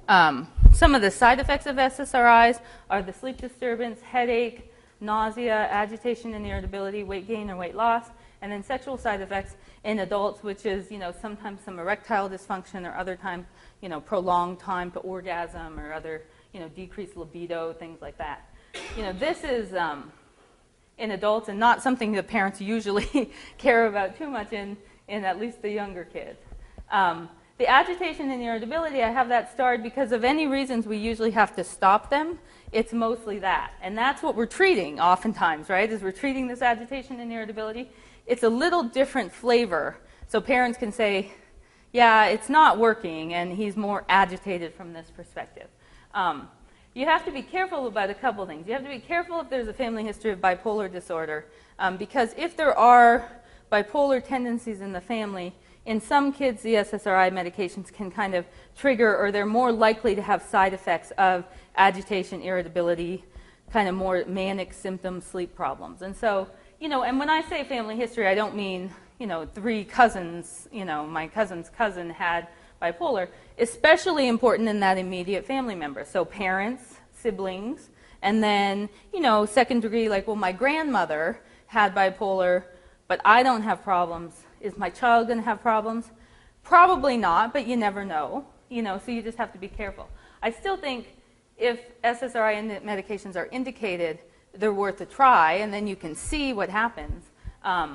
Some of the side effects of SSRIs are the sleep disturbance, headache, nausea, agitation and irritability, weight gain or weight loss, and then sexual side effects in adults, which is, sometimes some erectile dysfunction or other time, prolonged time to orgasm or other, decreased libido, things like that. This is in adults and not something that parents usually care about too much in at least the younger kids. The agitation and irritability, I have that starred because of any reasons we usually have to stop them. It's mostly that. And that's what we're treating oftentimes, right, is we're treating this agitation and irritability. It's a little different flavor. So parents can say, yeah, it's not working, and he's more agitated from this perspective. You have to be careful about a couple things. You have to be careful if there's a family history of bipolar disorder, because if there are bipolar tendencies in the family, in some kids, the SSRI medications can kind of trigger, or they're more likely to have side effects of agitation, irritability, kind of more manic symptoms, sleep problems. And so, and when I say family history, I don't mean, 3 cousins, my cousin's cousin had bipolar, especially important in that immediate family member. So parents, siblings, and then, second degree, like, well, my grandmother had bipolar, but I don't have problems. Is my child going to have problems? Probably not, but you never know, so you just have to be careful. I still think if SSRI medications are indicated, they're worth a try, and then you can see what happens. But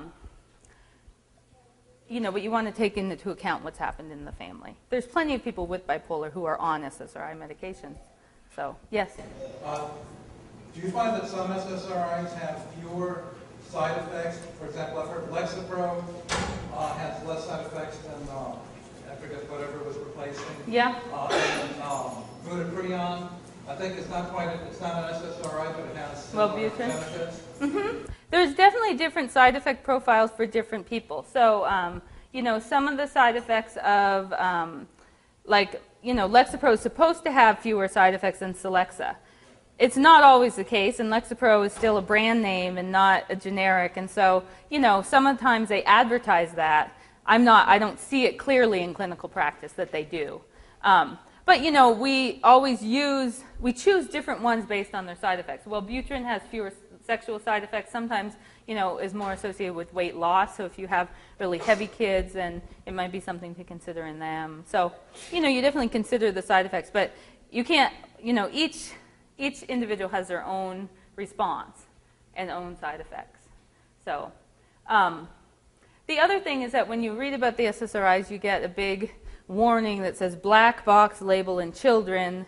you want to take into account what's happened in the family. There's plenty of people with bipolar who are on SSRI medications. So, yes? Do you find that some SSRIs have fewer side effects? For example, I've heard Lexapro has less side effects than, I forget whatever it was replacing. Yeah. And Budoprion, I think it's not an SSRI, but it has Wellbutrin benefits. Mm-hmm. There's definitely different side effect profiles for different people. So, some of the side effects of, Lexapro is supposed to have fewer side effects than Celexa. It's not always the case, and Lexapro is still a brand name and not a generic. And so, sometimes they advertise that. I don't see it clearly in clinical practice that they do. But, we choose different ones based on their side effects. Wellbutrin has fewer sexual side effects. Sometimes, is more associated with weight loss. So if you have really heavy kids, then it might be something to consider in them. So, you definitely consider the side effects. But you can't, each individual has their own response and own side effects. So the other thing is that when you read about the SSRIs, you get a big warning that says black box label in children,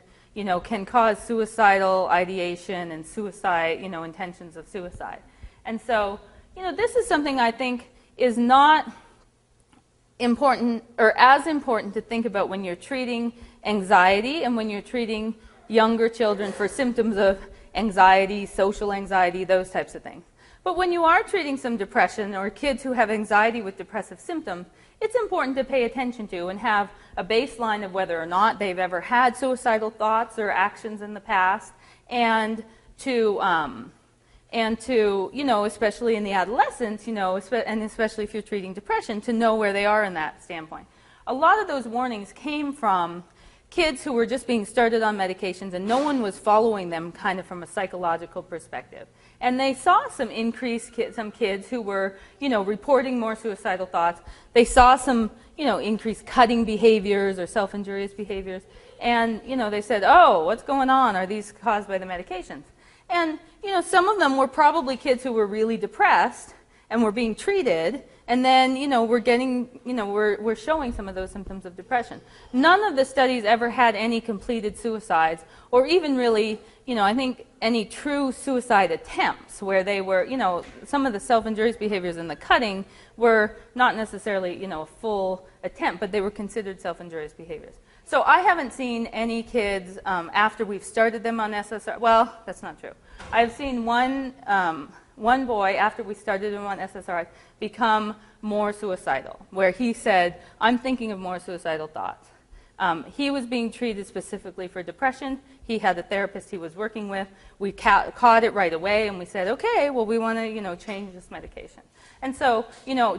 can cause suicidal ideation and suicide, intentions of suicide. And so, this is something I think is not important or as important to think about when you're treating anxiety and when you're treating younger children for symptoms of anxiety, social anxiety, those types of things. But when you are treating some depression or kids who have anxiety with depressive symptoms, it's important to pay attention to and have a baseline of whether or not they've ever had suicidal thoughts or actions in the past, and to especially in the adolescents, and especially if you're treating depression, to know where they are in that standpoint. A lot of those warnings came from kids who were just being started on medications and no one was following them kind of from a psychological perspective. And they saw some some kids who were, reporting more suicidal thoughts. They saw some, increased cutting behaviors or self-injurious behaviors. And, they said, oh, what's going on? Are these caused by the medications? And, some of them were probably kids who were really depressed and were being treated. And then, we're getting, we're showing some of those symptoms of depression. None of the studies ever had any completed suicides or even really, I think any true suicide attempts where they were, some of the self-injurious behaviors and the cutting were not necessarily, a full attempt, but they were considered self-injurious behaviors. So I haven't seen any kids after we've started them on SSRI. Well, that's not true. I've seen one boy, after we started him on SSRI, become more suicidal, where he said, I'm thinking of more suicidal thoughts. He was being treated specifically for depression. He had a therapist he was working with. We caught it right away, and we said, okay, well, we want to, change this medication. And so,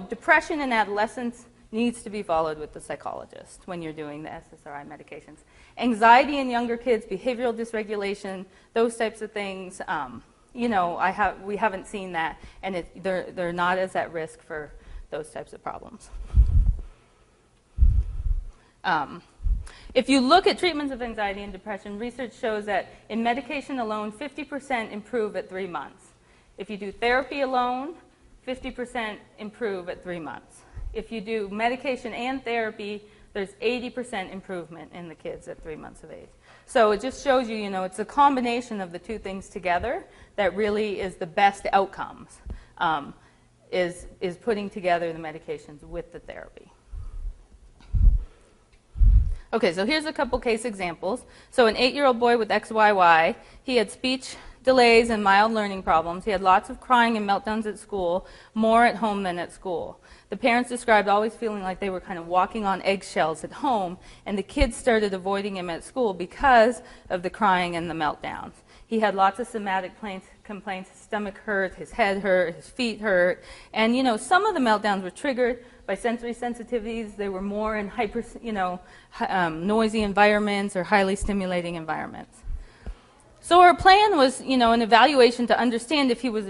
depression in adolescents needs to be followed with the psychologist when you're doing the SSRI medications. Anxiety in younger kids, behavioral dysregulation, those types of things, you know, we haven't seen that, and they're not as at risk for those types of problems. If you look at treatments of anxiety and depression, research shows that in medication alone, 50% improve at 3 months. If you do therapy alone, 50% improve at 3 months. If you do medication and therapy, there's 80% improvement in the kids at 3 months of age. So it just shows you, you know, it's a combination of the two things together that really is the best outcomes, is putting together the medications with the therapy. Okay, so here's a couple case examples. So an 8-year-old boy with XYY, he had speech delays and mild learning problems. He had lots of crying and meltdowns at school, more at home than at school. The parents described always feeling like they were kind of walking on eggshells at home, and the kids started avoiding him at school because of the crying and the meltdowns. He had lots of somatic complaints, his stomach hurt, his head hurt, his feet hurt, and you know, some of the meltdowns were triggered by sensory sensitivities. They were more in noisy environments or highly stimulating environments. So our plan was, you know, an evaluation to understand if he was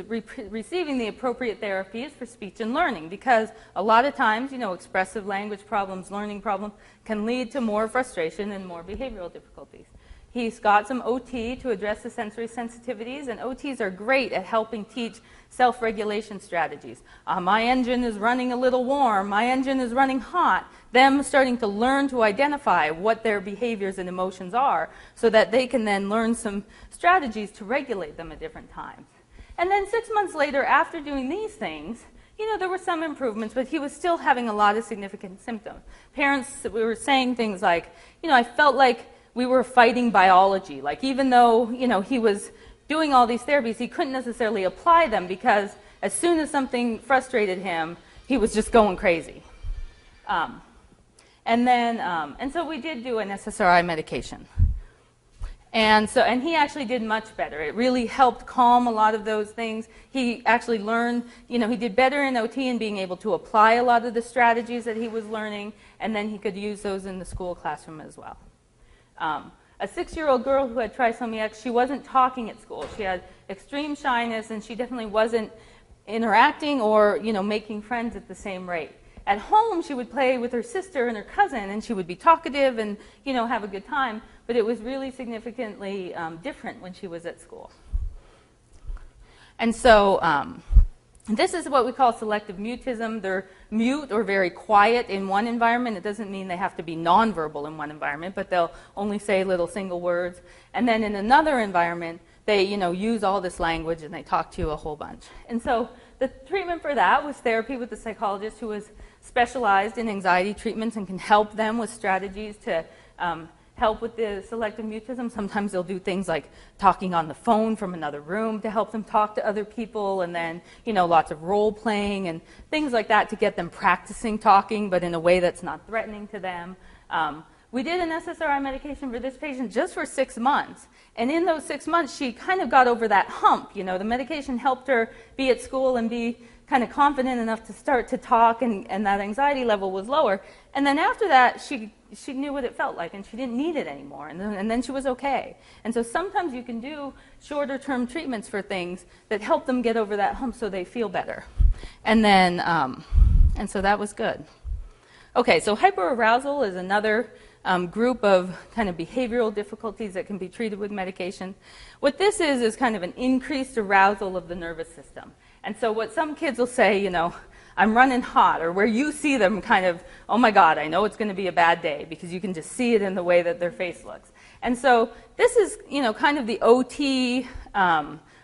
receiving the appropriate therapies for speech and learning, because a lot of times, you know, expressive language problems, learning problems can lead to more frustration and more behavioral difficulties. He's got some OT to address the sensory sensitivities, and OTs are great at helping teach self-regulation strategies. My engine is running a little warm, my engine is running hot. Them starting to learn to identify what their behaviors and emotions are so that they can then learn some strategies to regulate them at different times. And then 6 months later, after doing these things, you know, there were some improvements, but he was still having a lot of significant symptoms. Parents, we were saying things like, you know, I felt like we were fighting biology. Like even though, you know, he was doing all these therapies, he couldn't necessarily apply them because as soon as something frustrated him, he was just going crazy. And so we did do an SSRI medication. And he actually did much better. It really helped calm a lot of those things. He actually learned, you know, he did better in OT in being able to apply a lot of the strategies that he was learning, and then he could use those in the school classroom as well. A 6-year-old girl who had trisomy X, she wasn't talking at school. She had extreme shyness, and she definitely wasn't interacting or, you know, making friends at the same rate. At home, she would play with her sister and her cousin, and she would be talkative and, you know, have a good time. But it was really significantly different when she was at school. And so this is what we call selective mutism. They're mute or very quiet in one environment. It doesn't mean they have to be nonverbal in one environment, but they'll only say little single words. And then in another environment, they, you know, use all this language and they talk to you a whole bunch. And so the treatment for that was therapy with a psychologist who was specialized in anxiety treatments and can help them with strategies to help with the selective mutism. Sometimes they'll do things like talking on the phone from another room to help them talk to other people, and then, you know, lots of role playing and things like that to get them practicing talking, but in a way that's not threatening to them. We did an SSRI medication for this patient just for 6 months. And in those 6 months, she kind of got over that hump. You know, the medication helped her be at school and be kind of confident enough to start to talk, and that anxiety level was lower. And then after that, she knew what it felt like, and she didn't need it anymore, and then she was okay. And so sometimes you can do shorter-term treatments for things that help them get over that hump so they feel better. And then, and so that was good. Okay, so hyperarousal is another group of kind of behavioral difficulties that can be treated with medication. What this is kind of an increased arousal of the nervous system. And so what some kids will say, you know, I'm running hot, or where you see them kind of, oh my God, I know it's going to be a bad day, because you can just see it in the way that their face looks. And so this is, you know, kind of the OT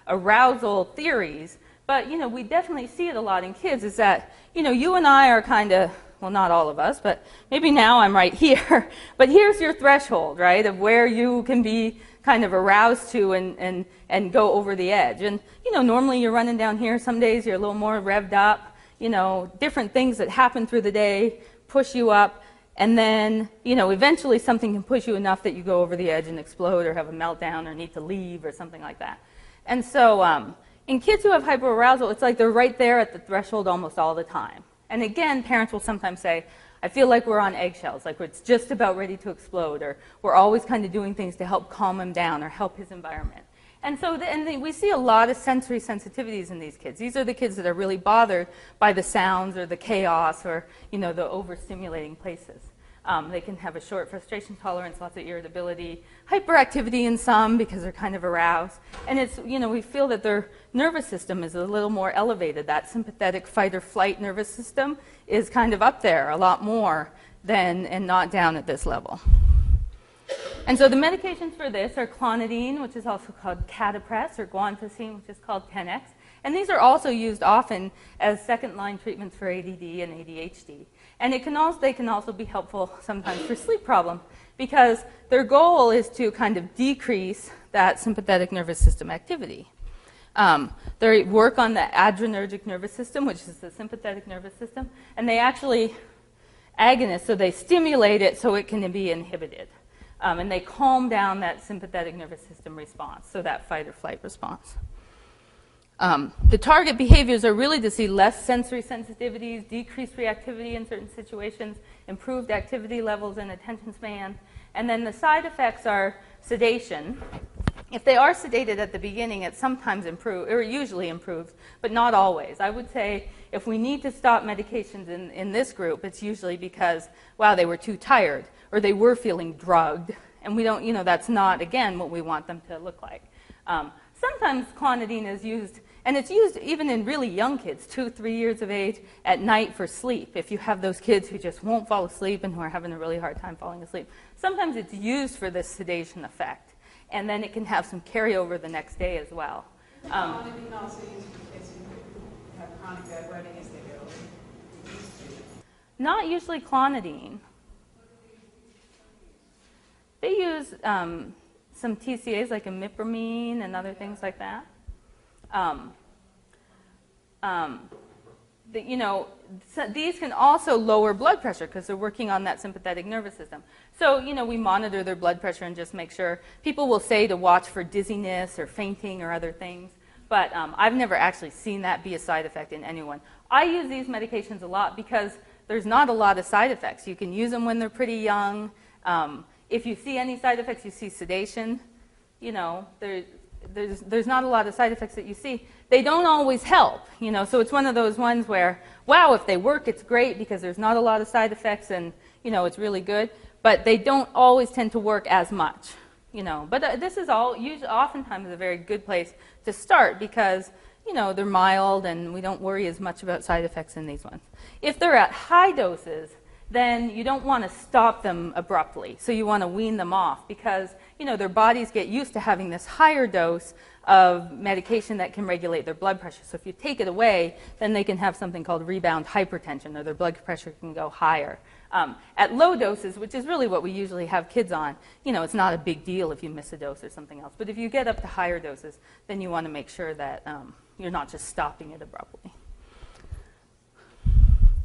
arousal theories, but, you know, we definitely see it a lot in kids, is that, you know, you and I are kind of, well, not all of us, but maybe now I'm right here, but here's your threshold, right, of where you can be kind of aroused to and go over the edge. And, you know, normally you're running down here. Some days you're a little more revved up. You know, different things that happen through the day push you up. And then, you know, eventually something can push you enough that you go over the edge and explode or have a meltdown or need to leave or something like that. And so in kids who have hyperarousal, it's like they're right there at the threshold almost all the time. And again, parents will sometimes say, I feel like we're on eggshells, like it's just about ready to explode, or we're always kind of doing things to help calm him down or help his environment. And so we see a lot of sensory sensitivities in these kids. These are the kids that are really bothered by the sounds or the chaos or, the overstimulating places. They can have a short frustration tolerance, lots of irritability, hyperactivity in some because they're kind of aroused. And it's, we feel that their nervous system is a little more elevated. That sympathetic fight or flight nervous system is kind of up there a lot more and not down at this level. And so the medications for this are clonidine, which is also called Catapres, or guanfacine, which is called 10X. And these are also used often as second-line treatments for ADD and ADHD. And they can also be helpful sometimes for sleep problems because their goal is to kind of decrease that sympathetic nervous system activity. They work on the adrenergic nervous system, which is the sympathetic nervous system, and they actually agonists, so they stimulate it so it can be inhibited. And they calm down that sympathetic nervous system response, so that fight or flight response. The target behaviors are really to see less sensory sensitivities, decreased reactivity in certain situations, improved activity levels and attention span. And then the side effects are sedation. If they are sedated at the beginning, it sometimes improves, or usually improves, but not always. I would say if we need to stop medications in this group, it's usually because, wow, they were too tired, or they were feeling drugged, and we don't, that's not, again, what we want them to look like. Sometimes clonidine is used, and it's used even in really young kids, 2, 3 years of age, at night for sleep. If you have those kids who just won't fall asleep and who are having a really hard time falling asleep, sometimes it's used for this sedation effect. And then it can have some carryover the next day as well. Clonidine also used for kids who have chronic bedwetting as they get older. Not usually clonidine. They use some TCAs like imipramine and other things like that. These can also lower blood pressure because they're working on that sympathetic nervous system. So, we monitor their blood pressure and just make sure. People will say to watch for dizziness or fainting or other things, but I've never actually seen that be a side effect in anyone. I use these medications a lot because there's not a lot of side effects. You can use them when they're pretty young. If you see any side effects, you see sedation. There's not a lot of side effects that you see. They don't always help, so it's one of those ones where, wow, if they work, it's great because there's not a lot of side effects and, it's really good, but they don't always tend to work as much, But this is oftentimes a very good place to start because, they're mild and we don't worry as much about side effects in these ones. If they're at high doses, then you don't want to stop them abruptly. So you want to wean them off because, their bodies get used to having this higher dose of medication that can regulate their blood pressure. So if you take it away, then they can have something called rebound hypertension, or their blood pressure can go higher. At low doses, which is really what we usually have kids on, it's not a big deal if you miss a dose or something else. But if you get up to higher doses, then you want to make sure that you're not just stopping it abruptly.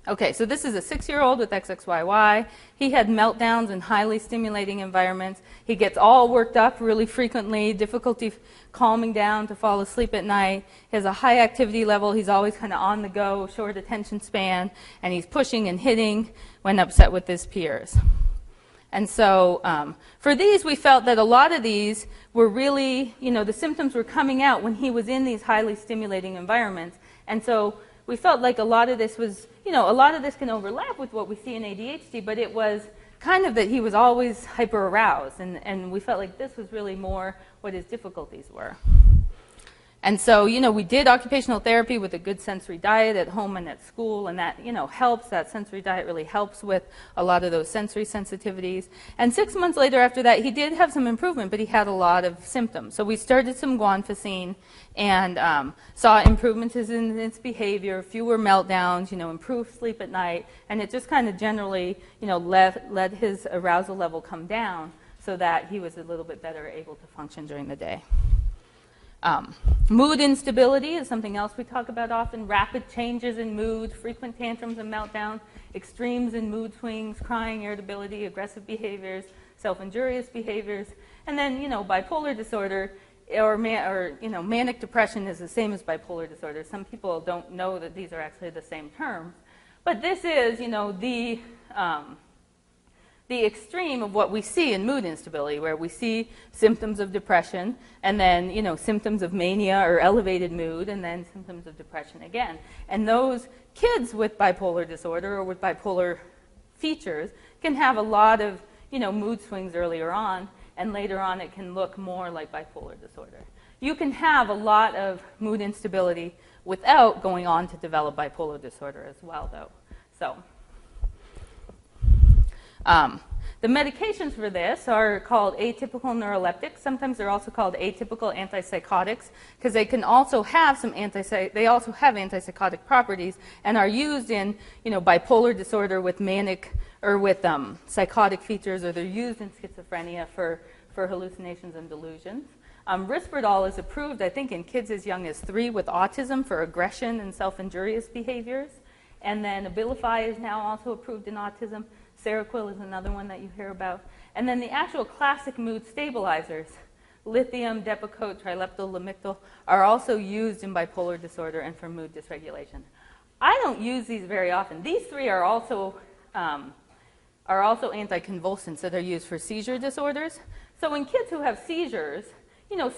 Okay, so this is a 6-year-old with XXYY. He had meltdowns in highly stimulating environments. He gets all worked up really frequently, difficulty calming down to fall asleep at night. He has a high activity level. He's always kind of on the go, short attention span, and he's pushing and hitting when upset with his peers. And so for these, we felt that a lot of these were really, the symptoms were coming out when he was in these highly stimulating environments. And so we felt like a lot of this was, a lot of this can overlap with what we see in ADHD, but it was kind of that he was always hyper-aroused, and we felt like this was really more what his difficulties were. And so, we did occupational therapy with a good sensory diet at home and at school, and that, helps. That sensory diet really helps with a lot of those sensory sensitivities. And 6 months later after that, he did have some improvement, but he had a lot of symptoms. So we started some guanfacine and saw improvements in his behavior, fewer meltdowns, improved sleep at night, and it just kind of generally, let his arousal level come down so that he was a little bit better able to function during the day. Mood instability is something else we talk about often. Rapid changes in mood, frequent tantrums and meltdowns, extremes in mood swings, crying, irritability, aggressive behaviors, self-injurious behaviors. And then, bipolar disorder or manic depression is the same as bipolar disorder. Some people don't know that these are actually the same terms. But this is, the extreme of what we see in mood instability, where we see symptoms of depression, and then, symptoms of mania or elevated mood, and then symptoms of depression again. And those kids with bipolar disorder or with bipolar features can have a lot of, mood swings earlier on, and later on it can look more like bipolar disorder. You can have a lot of mood instability without going on to develop bipolar disorder as well, though. So, the medications for this are called atypical neuroleptics. Sometimes they're also called atypical antipsychotics because they can also have antipsychotic properties and are used in, bipolar disorder with manic or with psychotic features, or they're used in schizophrenia for hallucinations and delusions. Risperdal is approved, I think, in kids as young as 3 with autism for aggression and self-injurious behaviors. And then Abilify is now also approved in autism. Seroquel is another one that you hear about. And then the actual classic mood stabilizers, lithium, Depakote, trileptal, Lamictal, are also used in bipolar disorder and for mood dysregulation. I don't use these very often. These 3 are also anticonvulsants that are used for seizure disorders. So in kids who have seizures,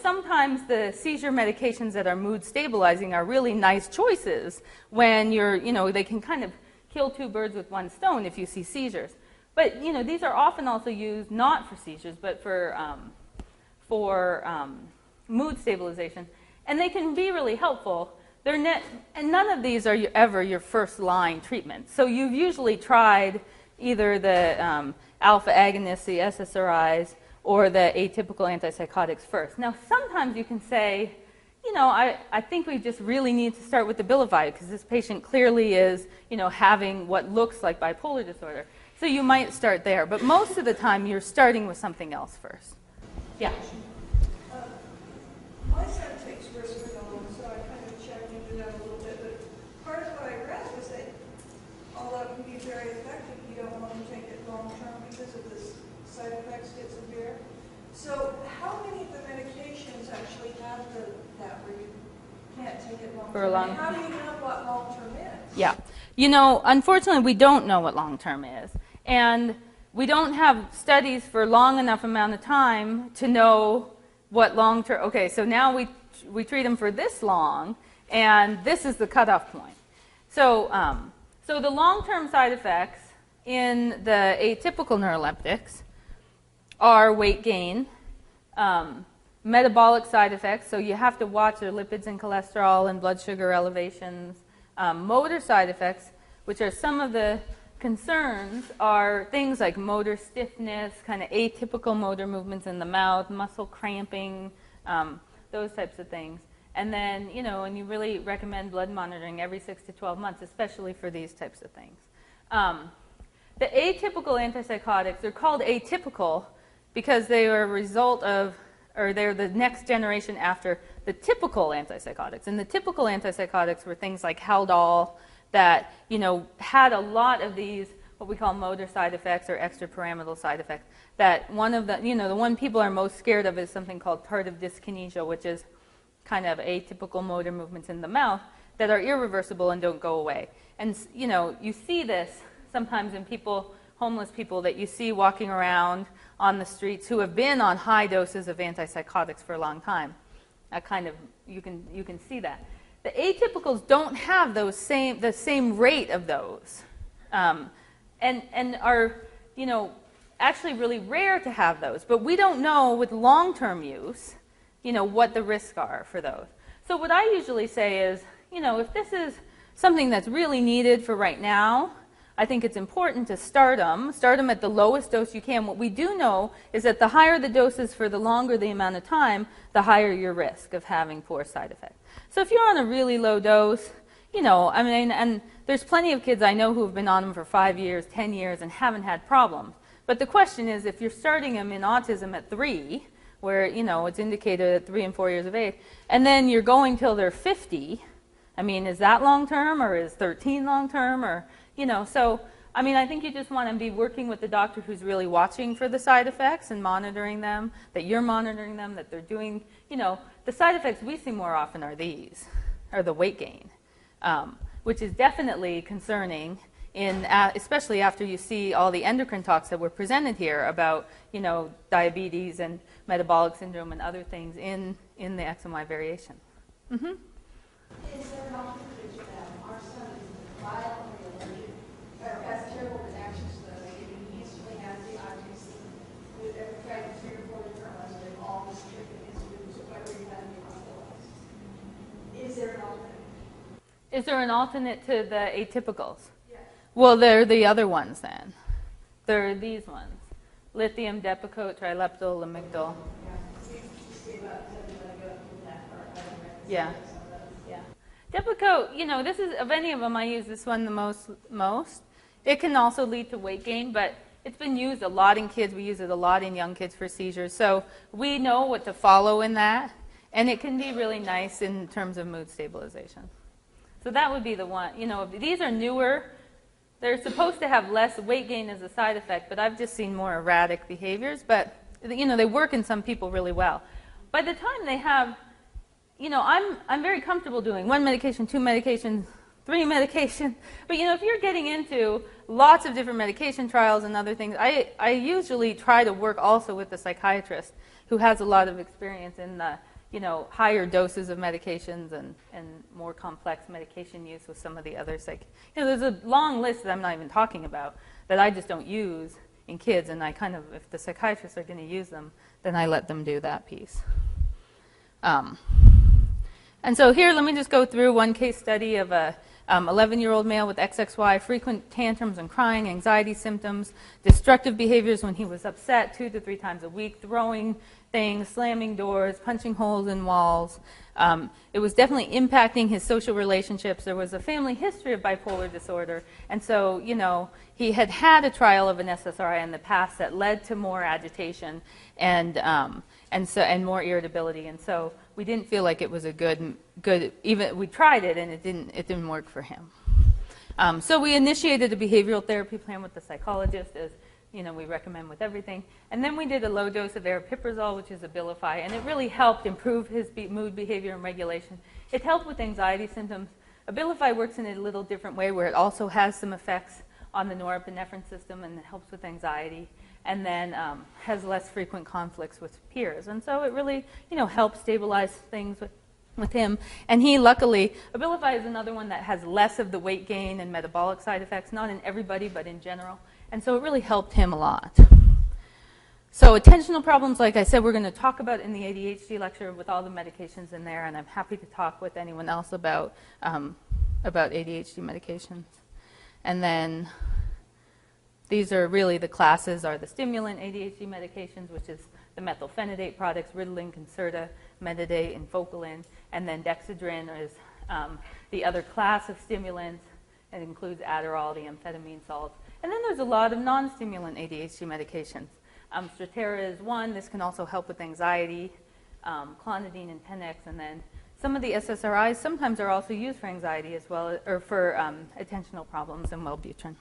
sometimes the seizure medications that are mood stabilizing are really nice choices when they can kind of kill 2 birds with 1 stone if you see seizures. But, these are often also used not for seizures, but for mood stabilization. And they can be really helpful. And none of these are ever your first-line treatment. So you've usually tried either the alpha agonists, the SSRIs, or the atypical antipsychotics first. Now, sometimes you can say, I think we just really need to start with the Abilify because this patient clearly is, having what looks like bipolar disorder. So you might start there. But most of the time, you're starting with something else first. Yeah? My son takes Risperdal, so I kind of checked into that a little bit. But part of what I read was that although it can be very effective, you don't want to take it long term because of the side effects get severe. So how many of the medications actually have that where you can't take it long term? For a long How do you know what long term is? Yeah. Unfortunately, we don't know what long term is. And we don't have studies for long enough amount of time to know what long term. Okay, so now we treat them for this long, and this is the cutoff point. So, so the long term side effects in the atypical neuroleptics are weight gain, metabolic side effects, so you have to watch their lipids and cholesterol and blood sugar elevations. Motor side effects, which are some of the concerns, are things like motor stiffness, kind of atypical motor movements in the mouth, muscle cramping, those types of things. And then, and you really recommend blood monitoring every 6 to 12 months, especially for these types of things. The atypical antipsychotics, they're called atypical because they are a result of, or they're the next generation after the typical antipsychotics. And the typical antipsychotics were things like Haldol that, had a lot of these, what we call motor side effects or extrapyramidal side effects. That one of the, the one people are most scared of is something called tardive dyskinesia, which is kind of atypical motor movements in the mouth that are irreversible and don't go away. And, you see this sometimes in people, homeless people that you see walking around on the streets who have been on high doses of antipsychotics for a long time. You can see that. The atypicals don't have the same rate of those, and are actually really rare to have those. But we don't know with long-term use, what the risks are for those. So what I usually say is, if this is something that's really needed for right now, I think it's important to start them at the lowest dose you can. What we do know is that the higher the doses for the longer the amount of time, the higher your risk of having poor side effects. So if you're on a really low dose, and there's plenty of kids I know who have been on them for 5 years, 10 years, and haven't had problems. But the question is, if you're starting them in autism at 3, where, it's indicated at 3 and 4 years of age, and then you're going till they're 50, is that long-term, or is 13 long-term, or... so, I think you just want to be working with the doctor who's really watching for the side effects and monitoring them, that you're monitoring them, that they're doing, the side effects we see more often are these, are the weight gain, which is definitely concerning especially after you see all the endocrine talks that were presented here about, diabetes and metabolic syndrome and other things in the X and Y variation. Mm-hmm. Is there an alternative to that? Our son is violently allergic, or has terrible reactions to those, and he instantly has the autism with every kind of 3 or 4 different ones, and they've all restricted his moves whenever he had to be hospitalized. Is there an alternative? Is there an alternate to the atypicals? Yes. Well, they're the other ones then. They're these ones. Lithium, Depakote, trileptal, lamictal. Yeah. Yeah. Depakote, this is, of any of them, I use this one the most. It can also lead to weight gain, but it's been used a lot in kids. We use it a lot in young kids for seizures. So we know what to follow in that, and it can be really nice in terms of mood stabilization. So that would be the one. These are newer. They're supposed to have less weight gain as a side effect, but I've just seen more erratic behaviors. But, they work in some people really well. By the time they have, I'm very comfortable doing 1 medication, 2 medications, 3 medications. But, if you're getting into lots of different medication trials and other things, I usually try to work also with the psychiatrist who has a lot of experience in the higher doses of medications and more complex medication use with some of the other there's a long list that I'm not even talking about that I just don't use in kids, and I kind of, if the psychiatrists are going to use them, then I let them do that piece. And so here, let me just go through one case study of a 11-year-old male with XXY, frequent tantrums and crying, anxiety symptoms, destructive behaviors when he was upset 2 to 3 times a week, throwing things, slamming doors, punching holes in walls. It was definitely impacting his social relationships. There was a family history of bipolar disorder. And so, he had had a trial of an SSRI in the past that led to more agitation and more irritability. And so we didn't feel like it was a good, even we tried it and it didn't work for him. So we initiated a behavioral therapy plan with the psychologist, as we recommend with everything. And then we did a low dose of aripiprazole, which is Abilify, and it really helped improve his mood, behavior, and regulation. It helped with anxiety symptoms. Abilify works in a little different way, where it also has some effects on the norepinephrine system, and it helps with anxiety, and then has less frequent conflicts with peers. And so it really, helps stabilize things with him. And he, luckily, Abilify is another one that has less of the weight gain and metabolic side effects, not in everybody, but in general. And so it really helped him a lot. So attentional problems, like I said, we're going to talk about in the ADHD lecture with all the medications in there, and I'm happy to talk with anyone else about ADHD medications. And then these are really the classes are the stimulant ADHD medications, which is the methylphenidate products, Ritalin, Concerta, Metadate, and Focalin. And then Dexedrine is the other class of stimulants. It includes Adderall, the amphetamine salts. And then there's a lot of non-stimulant ADHD medications. Strattera is one. This can also help with anxiety, clonidine and Tenex. And then some of the SSRIs sometimes are also used for anxiety as well, or for attentional problems, and Wellbutrin.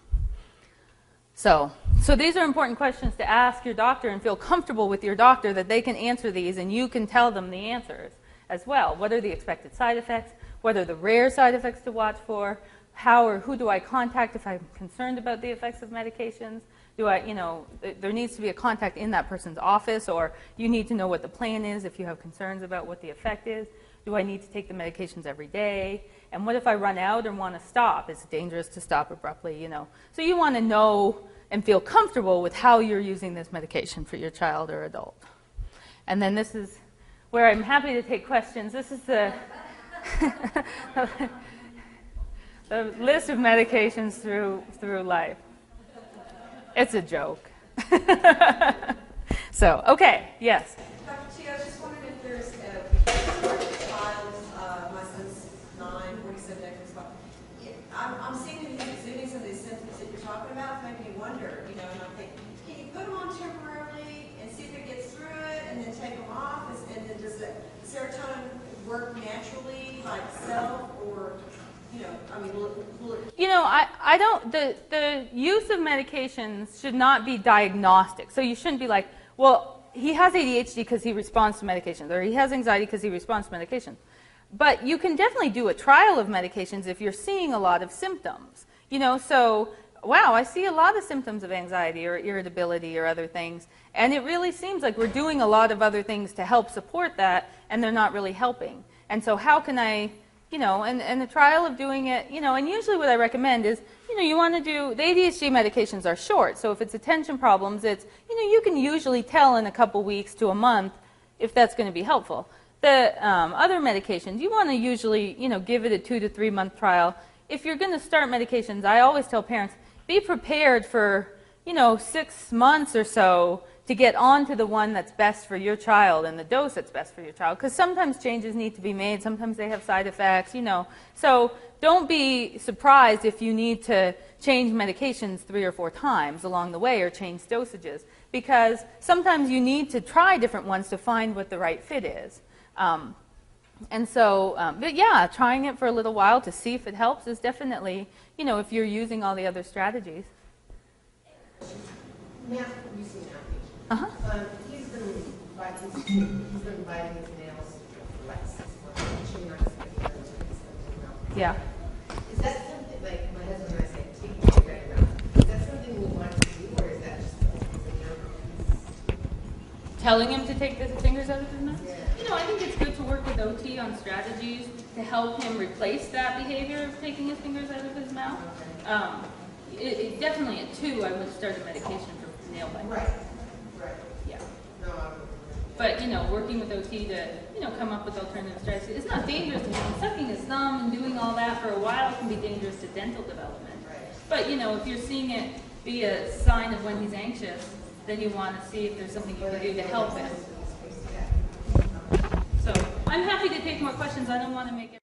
So these are important questions to ask your doctor and feel comfortable with your doctor that they can answer these and you can tell them the answers as well. What are the expected side effects? What are the rare side effects to watch for? How or who do I contact if I'm concerned about the effects of medications? There needs to be a contact in that person's office, or you need to know what the plan is if you have concerns about what the effect is. Do I need to take the medications every day? And what if I run out and want to stop? Is it dangerous to stop abruptly? So you want to know and feel comfortable with how you're using this medication for your child or adult. And then this is where I'm happy to take questions. This is the the list of medications through life. It's a joke. So, okay, yes. Dr. T, I was just wondering if there's child, my son's 9, 47 decades. I'm seeing that he's exuding some of these symptoms that you're talking about, making me wonder, and I think, can you put them on temporarily and see if it gets through it, and then take them off, and then does the serotonin work naturally by itself, or, will it? I don't, the use of medications should not be diagnostic. So you shouldn't be like, well, he has ADHD because he responds to medications, or he has anxiety because he responds to medications. But you can definitely do a trial of medications if you're seeing a lot of symptoms. So, wow, I see a lot of symptoms of anxiety or irritability or other things. And it really seems like we're doing a lot of other things to help support that, and they're not really helping. And so how can I, and the trial of doing it, and usually what I recommend is, you want to do, the ADHD medications are short. So if it's attention problems, it's, you can usually tell in a couple weeks to a month if that's going to be helpful. The other medications, you want to usually, give it a 2 to 3 month trial. If you're going to start medications, I always tell parents, be prepared for, 6 months or so to get onto the one that's best for your child and the dose that's best for your child. Because sometimes changes need to be made. Sometimes they have side effects, So don't be surprised if you need to change medications 3 or 4 times along the way or change dosages. Because sometimes you need to try different ones to find what the right fit is. But yeah, trying it for a little while to see if it helps is definitely, if you're using all the other strategies. Matt, you see Matt. He's been biting his nails for like 6 months. Yeah. Is that something, like my husband and I say, take your right now. Is that something we want to do, or is that just Telling him to take his fingers out of his mouth? Yeah. I think it's good to work with OT on strategies to help him replace that behavior of taking his fingers out of his mouth. Definitely at 2, I would start a medication for nail biting. Right. Yeah. No, But, working with OT to, come up with alternative strategies. It's not dangerous to him. Sucking his thumb and doing all that for a while can be dangerous to dental development. right. But, if you're seeing it be a sign of when he's anxious, then you want to see if there's something you can do to help him. So I'm happy to take more questions. I don't want to make it